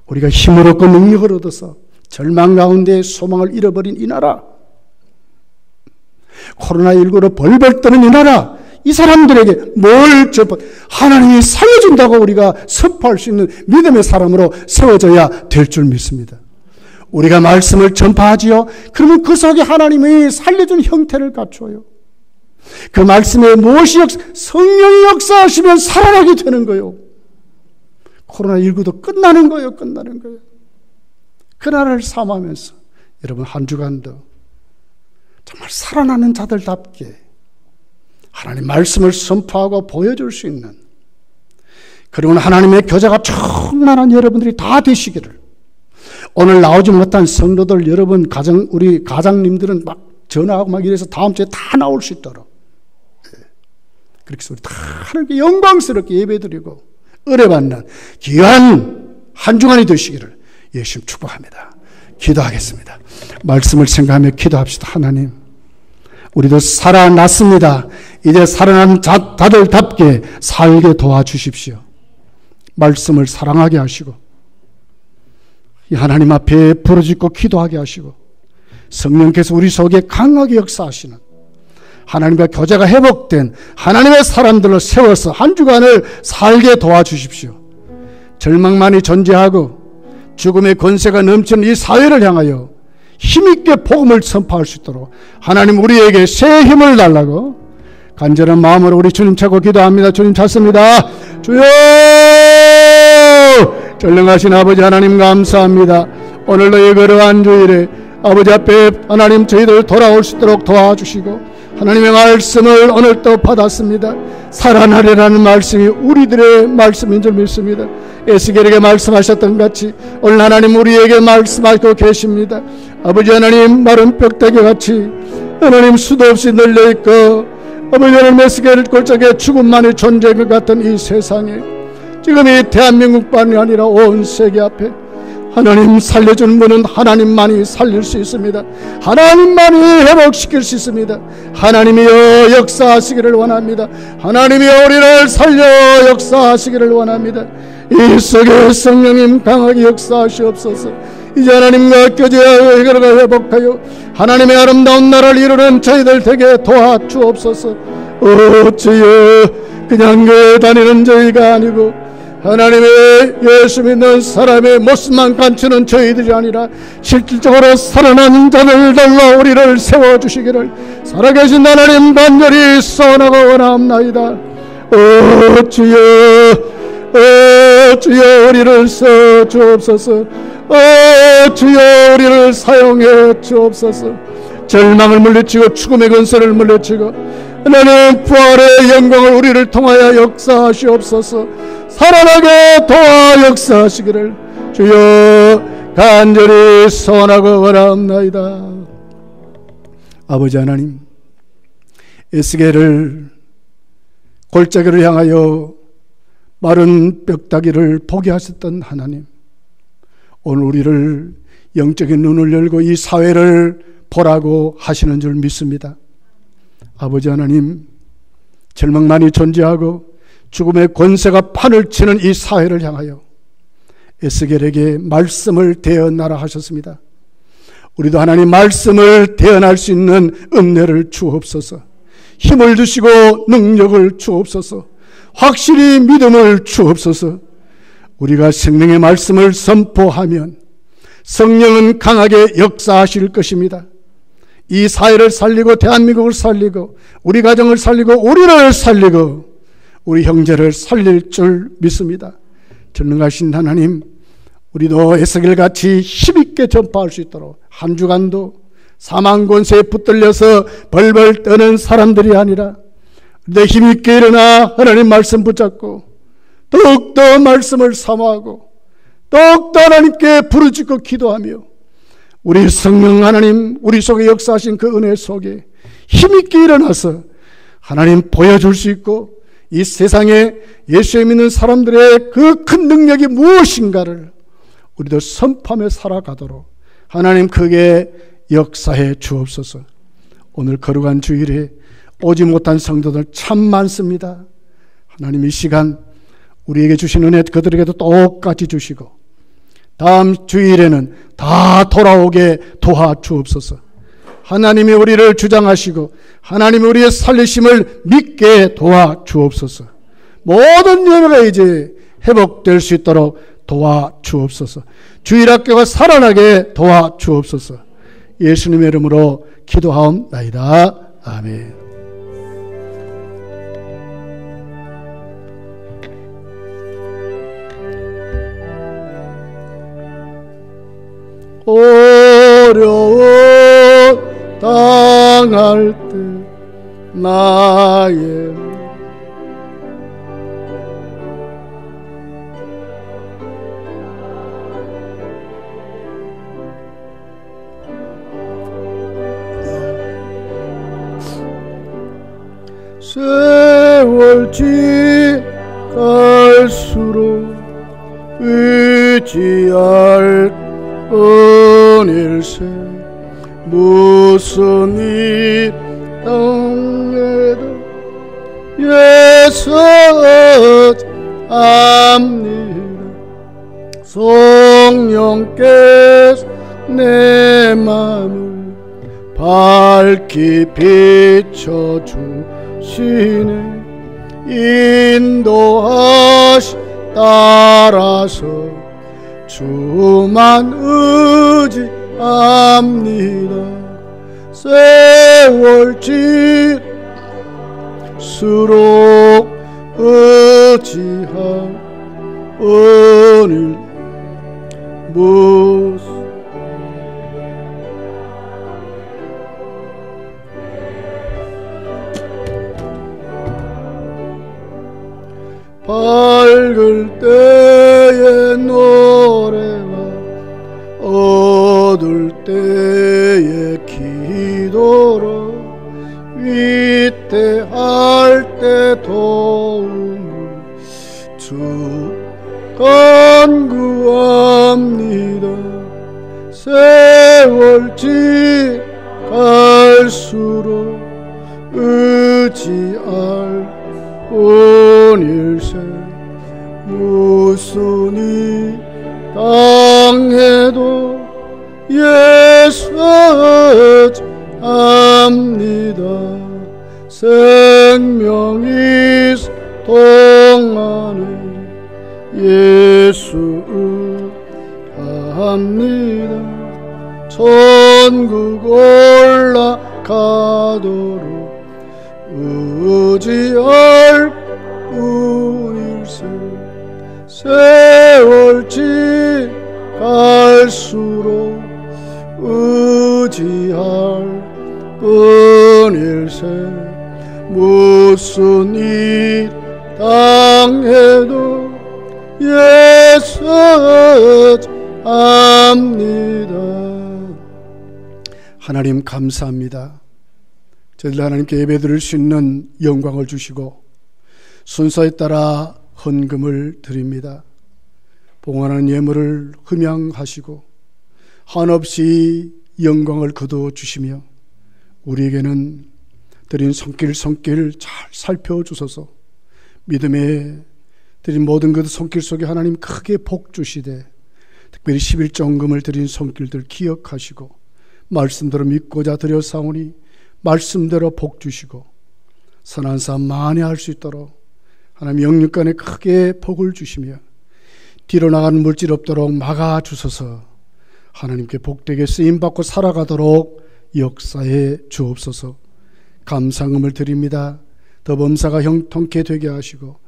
우리가 힘을 얻고 능력을 얻어서 절망 가운데 소망을 잃어버린 이 나라, 코로나19로 벌벌 떠는 이 나라, 이 사람들에게 뭘 전파, 하나님이 살려준다고 우리가 선포할 수 있는 믿음의 사람으로 세워져야 될 줄 믿습니다. 우리가 말씀을 전파하지요. 그러면 그 속에 하나님이 살려준 형태를 갖춰요. 그 말씀에 무엇이 성령이 역사하시면 살아나게 되는 거예요. 코로나19도 끝나는 거예요. 끝나는 거예요. 그 나라를 사모하면서 여러분 한 주간도 정말 살아나는 자들답게 하나님 말씀을 선포하고 보여줄 수 있는, 그리고 하나님의 교제가 충만한 여러분들이 다 되시기를. 오늘 나오지 못한 성도들 여러분, 우리 가장님들은 막 전화하고 막 이래서 다음 주에 다 나올 수 있도록, 그렇게 해서 우리 다 하나님께 영광스럽게 예배드리고 은혜받는 귀한 한 주간이 되시기를 예수 축복합니다. 기도하겠습니다. 말씀을 생각하며 기도합시다. 하나님, 우리도 살아났습니다. 이제 살아난 자들답게 살게 도와주십시오. 말씀을 사랑하게 하시고 이 하나님 앞에 부르짖고 기도하게 하시고 성령께서 우리 속에 강하게 역사하시는 하나님과 교제가 회복된 하나님의 사람들로 세워서 한 주간을 살게 도와주십시오. 절망만이 존재하고 죽음의 권세가 넘치는 이 사회를 향하여 힘있게 복음을 선포할 수 있도록 하나님 우리에게 새 힘을 달라고 간절한 마음으로 우리 주님 찾고 기도합니다. 주님 찾습니다. 주여, 전능하신 아버지 하나님 감사합니다. 오늘도 이 거룩한 주일에 아버지 앞에 하나님 저희들 돌아올 수 있도록 도와주시고 하나님의 말씀을 오늘도 받았습니다. 살아나리라는 말씀이 우리들의 말씀인 줄 믿습니다. 에스겔에게 말씀하셨던 같이 오늘 하나님 우리에게 말씀하고 계십니다. 아버지 하나님, 마른 뼈대기 같이 하나님 수도 없이 널려있고 아버지 하나님 에스겔 골짜기에 죽음만이 존재할 것 같은 이 세상에 지금 이 대한민국만이 아니라 온 세계 앞에 하나님 살려준 분은 하나님만이 살릴 수 있습니다. 하나님만이 회복시킬 수 있습니다. 하나님이여 역사하시기를 원합니다. 하나님이여 우리를 살려 역사하시기를 원합니다. 이 속에 성령님 강하게 역사하시옵소서. 이제 하나님과 교제하여 해결하고 회복하여 하나님의 아름다운 나라를 이루는 저희들 되게 도와주옵소서. 주여, 그냥 교회 다니는 저희가 아니고 하나님의 예수 믿는 사람의 모습만 감추는 저희들이 아니라 실질적으로 살아난 자를 달라 우리를 세워주시기를 살아계신 하나님 간절히 소원하고 원하옵나이다. 주여, 주여 우리를 써주옵소서. 주여 우리를 사용해 주옵소서. 절망을 물리치고 죽음의 근세를 물리치고 하나님 부활의 영광을 우리를 통하여 역사하시옵소서. 살아나게 도와 역사하시기를 주여 간절히 소원하고 원하옵나이다. 아버지 하나님, 에스겔을 골짜기를 향하여 마른 뼈다귀를 보게 하셨던 하나님, 오늘 우리를 영적인 눈을 열고 이 사회를 보라고 하시는 줄 믿습니다. 아버지 하나님, 절망만이 존재하고 죽음의 권세가 판을 치는 이 사회를 향하여 에스겔에게 말씀을 대언하라 하셨습니다. 우리도 하나님 말씀을 대언할 수 있는 은혜를 주옵소서. 힘을 주시고 능력을 주옵소서. 확실히 믿음을 주옵소서. 우리가 생명의 말씀을 선포하면 성령은 강하게 역사하실 것입니다. 이 사회를 살리고 대한민국을 살리고 우리 가정을 살리고 우리를 살리고 우리 형제를 살릴 줄 믿습니다. 전능하신 하나님, 우리도 에스겔같이 힘있게 전파할 수 있도록 한 주간도 사망 권세에 붙들려서 벌벌 떠는 사람들이 아니라 내 힘있게 일어나 하나님 말씀 붙잡고 더욱더 말씀을 사모하고 더욱더 하나님께 부르짖고 기도하며 우리 성령 하나님 우리 속에 역사하신 그 은혜 속에 힘있게 일어나서 하나님 보여줄 수 있고 이 세상에 예수를 믿는 사람들의 그 큰 능력이 무엇인가를 우리도 선포하며 살아가도록 하나님 크게 역사해 주옵소서. 오늘 거룩한 주일에 오지 못한 성도들 참 많습니다. 하나님 이 시간 우리에게 주신 은혜 그들에게도 똑같이 주시고 다음 주일에는 다 돌아오게 도와주옵소서. 하나님이 우리를 주장하시고 하나님이 우리의 살리심을 믿게 도와주옵소서. 모든 예배가 이제 회복될 수 있도록 도와주옵소서. 주일학교가 살아나게 도와주옵소서. 예수님의 이름으로 기도하옵나이다. 아멘. 어려워 당할 때 나의 세월 지갈수록 의지할 은일세 무슨 일 땅에도 예수합니다. 성령께서 내 마음을 밝히 비춰주시네. 인도하시 따라서 주만 의지합니다. 세월 지수록 의지할 은일 모습 밝을 때의 노래와 어두울 때의 기도로 위태할 때 도움을 주 간구함 합니다. 세월 지갈수록 의지할 뿐일세. 무슨 일 당해도 예수합니다. 생명이 동안에 예수합니다. 천국 올라가도록 의지할 뿐일세. 세월 지갈수록 의지할 뿐일세. 무슨 일 당해도 예수합니다. 하나님 감사합니다. 저희들 하나님께 예배드릴 수 있는 영광을 주시고 순서에 따라 헌금을 드립니다. 봉헌하는 예물을 흠양하시고 한없이 영광을 거두어 주시며 우리에게는 드린 손길 잘 살펴주소서. 믿음에 드린 모든 그 손길 속에 하나님 크게 복 주시되 특별히 11조금을 드린 손길들 기억하시고 말씀대로 믿고자 드렸사오니 말씀대로 복 주시고 선한 삶 만회할 수 있도록 하나님 영육간에 크게 복을 주시며 뒤로 나가는 물질 없도록 막아주소서. 하나님께 복되게 쓰임받고 살아가도록 역사해 주옵소서. 감상금을 드립니다. 더 범사가 형통케 되게 하시고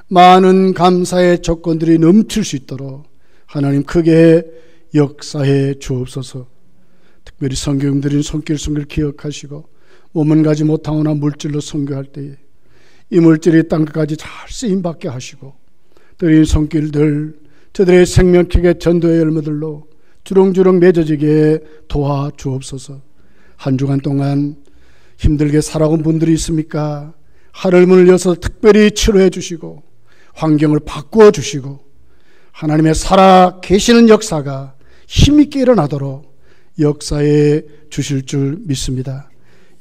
많은 감사의 조건들이 넘칠 수 있도록 하나님 크게 역사해 주옵소서. 특별히 성경 드린 손길 기억하시고 몸은 가지 못하거나 물질로 선교할 때에 이 물질이 땅끝까지 잘 쓰임받게 하시고 드린 손길들 저들의 생명책의 전도의 열매들로 주렁주렁 맺어지게 도와주옵소서. 한 주간 동안 힘들게 살아온 분들이 있습니까? 하늘 문을 여서 특별히 치료해 주시고 환경을 바꾸어 주시고 하나님의 살아 계시는 역사가 힘있게 일어나도록 역사해 주실 줄 믿습니다.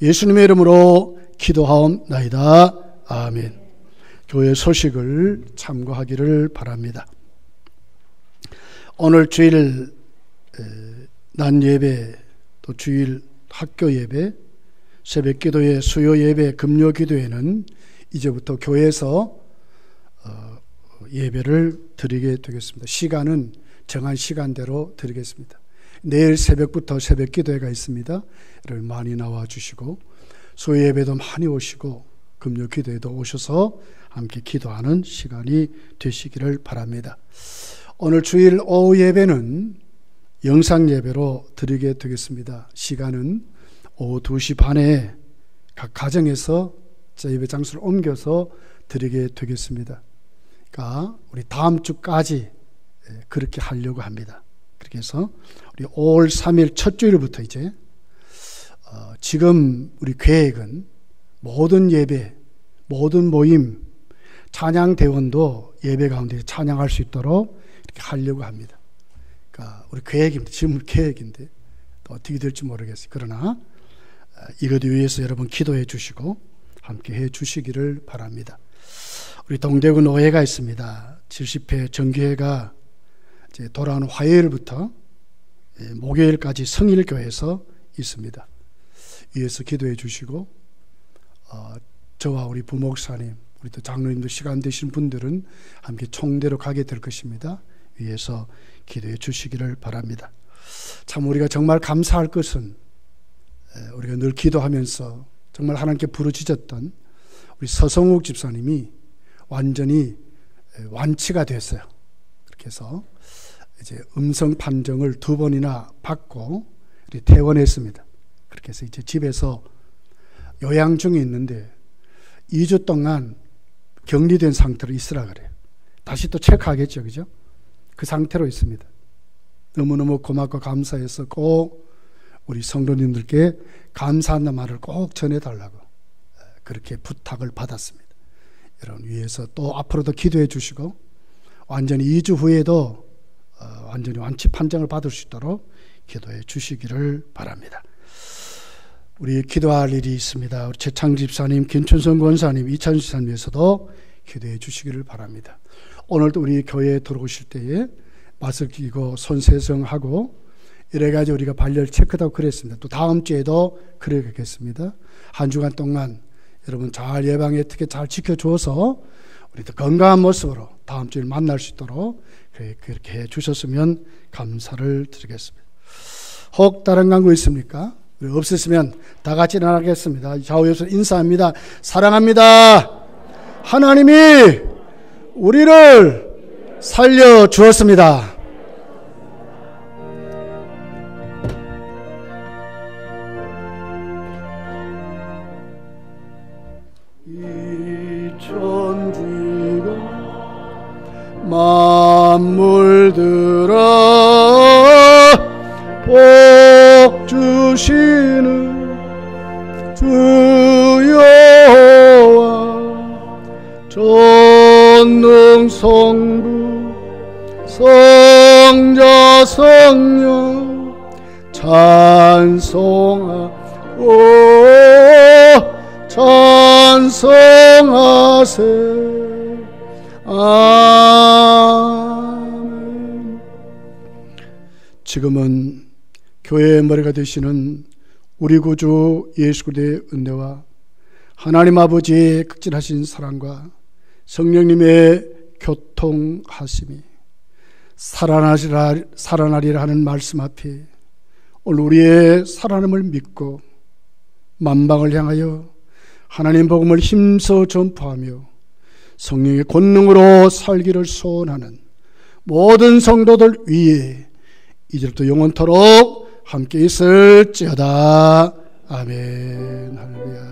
예수님의 이름으로 기도하옵나이다. 아멘. 교회 소식을 참고하기를 바랍니다. 오늘 주일 낮 예배, 또 주일 학교 예배, 새벽 기도회, 수요 예배, 금요 기도회는 이제부터 교회에서 예배를 드리게 되겠습니다. 시간은 정한 시간대로 드리겠습니다. 내일 새벽부터 새벽 기도회가 있습니다. 여러분 많이 나와 주시고 수요 예배도 많이 오시고 금요 기도회도 오셔서 함께 기도하는 시간이 되시기를 바랍니다. 오늘 주일 오후 예배는 영상 예배로 드리게 되겠습니다. 시간은 오후 2시 반에 각 가정에서 예배 장소를 옮겨서 드리게 되겠습니다. 그러니까 우리 다음 주까지 그렇게 하려고 합니다. 그렇게 해서 우리 5월 3일 첫 주일부터 이제 지금 우리 계획은 모든 예배, 모든 모임, 찬양대원도 예배 가운데 찬양할 수 있도록 이렇게 하려고 합니다. 그러니까 우리 계획입니다. 지금 계획인데 또 어떻게 될지 모르겠어요. 그러나 이것 위해서 여러분 기도해 주시고 함께 해 주시기를 바랍니다. 우리 동대구 노회가 있습니다. 70회 정기회가 이제 돌아오는 화요일부터 목요일까지 성일교회에서 있습니다. 위에서 기도해 주시고 저와 우리 부목사님, 우리 또 장로님들 시간 되신 분들은 함께 총대로 가게 될 것입니다. 위에서 기도해 주시기를 바랍니다. 참 우리가 정말 감사할 것은 우리가 늘 기도하면서 정말 하나님께 부르짖었던 우리 서성욱 집사님이 완전히 완치가 됐어요. 그렇게 해서 이제 음성 판정을 2번이나 받고 퇴원했습니다. 그렇게 해서 이제 집에서 요양 중에 있는데 2주 동안 격리된 상태로 있으라 그래요. 다시 또 체크하겠죠, 그죠? 그 상태로 있습니다. 너무너무 고맙고 감사해서 꼭 우리 성도님들께 감사한다는 말을 꼭 전해달라고 그렇게 부탁을 받았습니다. 여러분 위해서 또 앞으로도 기도해 주시고 완전히 2주 후에도 완전히 완치 판정을 받을 수 있도록 기도해 주시기를 바랍니다. 우리 기도할 일이 있습니다. 우리 최창 집사님, 김춘성 권사님, 이찬 집사님에서도 기도해 주시기를 바랍니다. 오늘도 우리 교회에 들어오실 때에 마스크 끼고 손세정하고 이래가지고 우리가 발열 체크도 그랬습니다. 또 다음 주에도 그러겠습니다. 한 주간 동안 여러분 잘 예방에 특히 잘 지켜줘서 우리도 건강한 모습으로 다음 주에 만날 수 있도록 그렇게 해 주셨으면 감사를 드리겠습니다. 혹 다른 광고 있습니까? 없으시면 다 같이 일어나겠습니다. 좌우에서 인사합니다. 사랑합니다. 하나님이 우리를 살려 주었습니다. 이 천지가 만물들아 복 주시는 주 여호와 전능 성부 성자 성령 찬송하고 찬송하세. 아멘. 지금은 교회의 머리가 되시는 우리 구주 예수 그리스도의 은혜와 하나님 아버지의 극진하신 사랑과 성령님의 교통하심이 살아나리라 하는 말씀 앞에 오늘 우리의 살아남을 믿고 만방을 향하여 하나님 복음을 힘써 전파하며 성령의 권능으로 살기를 소원하는 모든 성도들 위에 이제부터 영원토록 함께 있을지어다. 아멘. 할렐루야.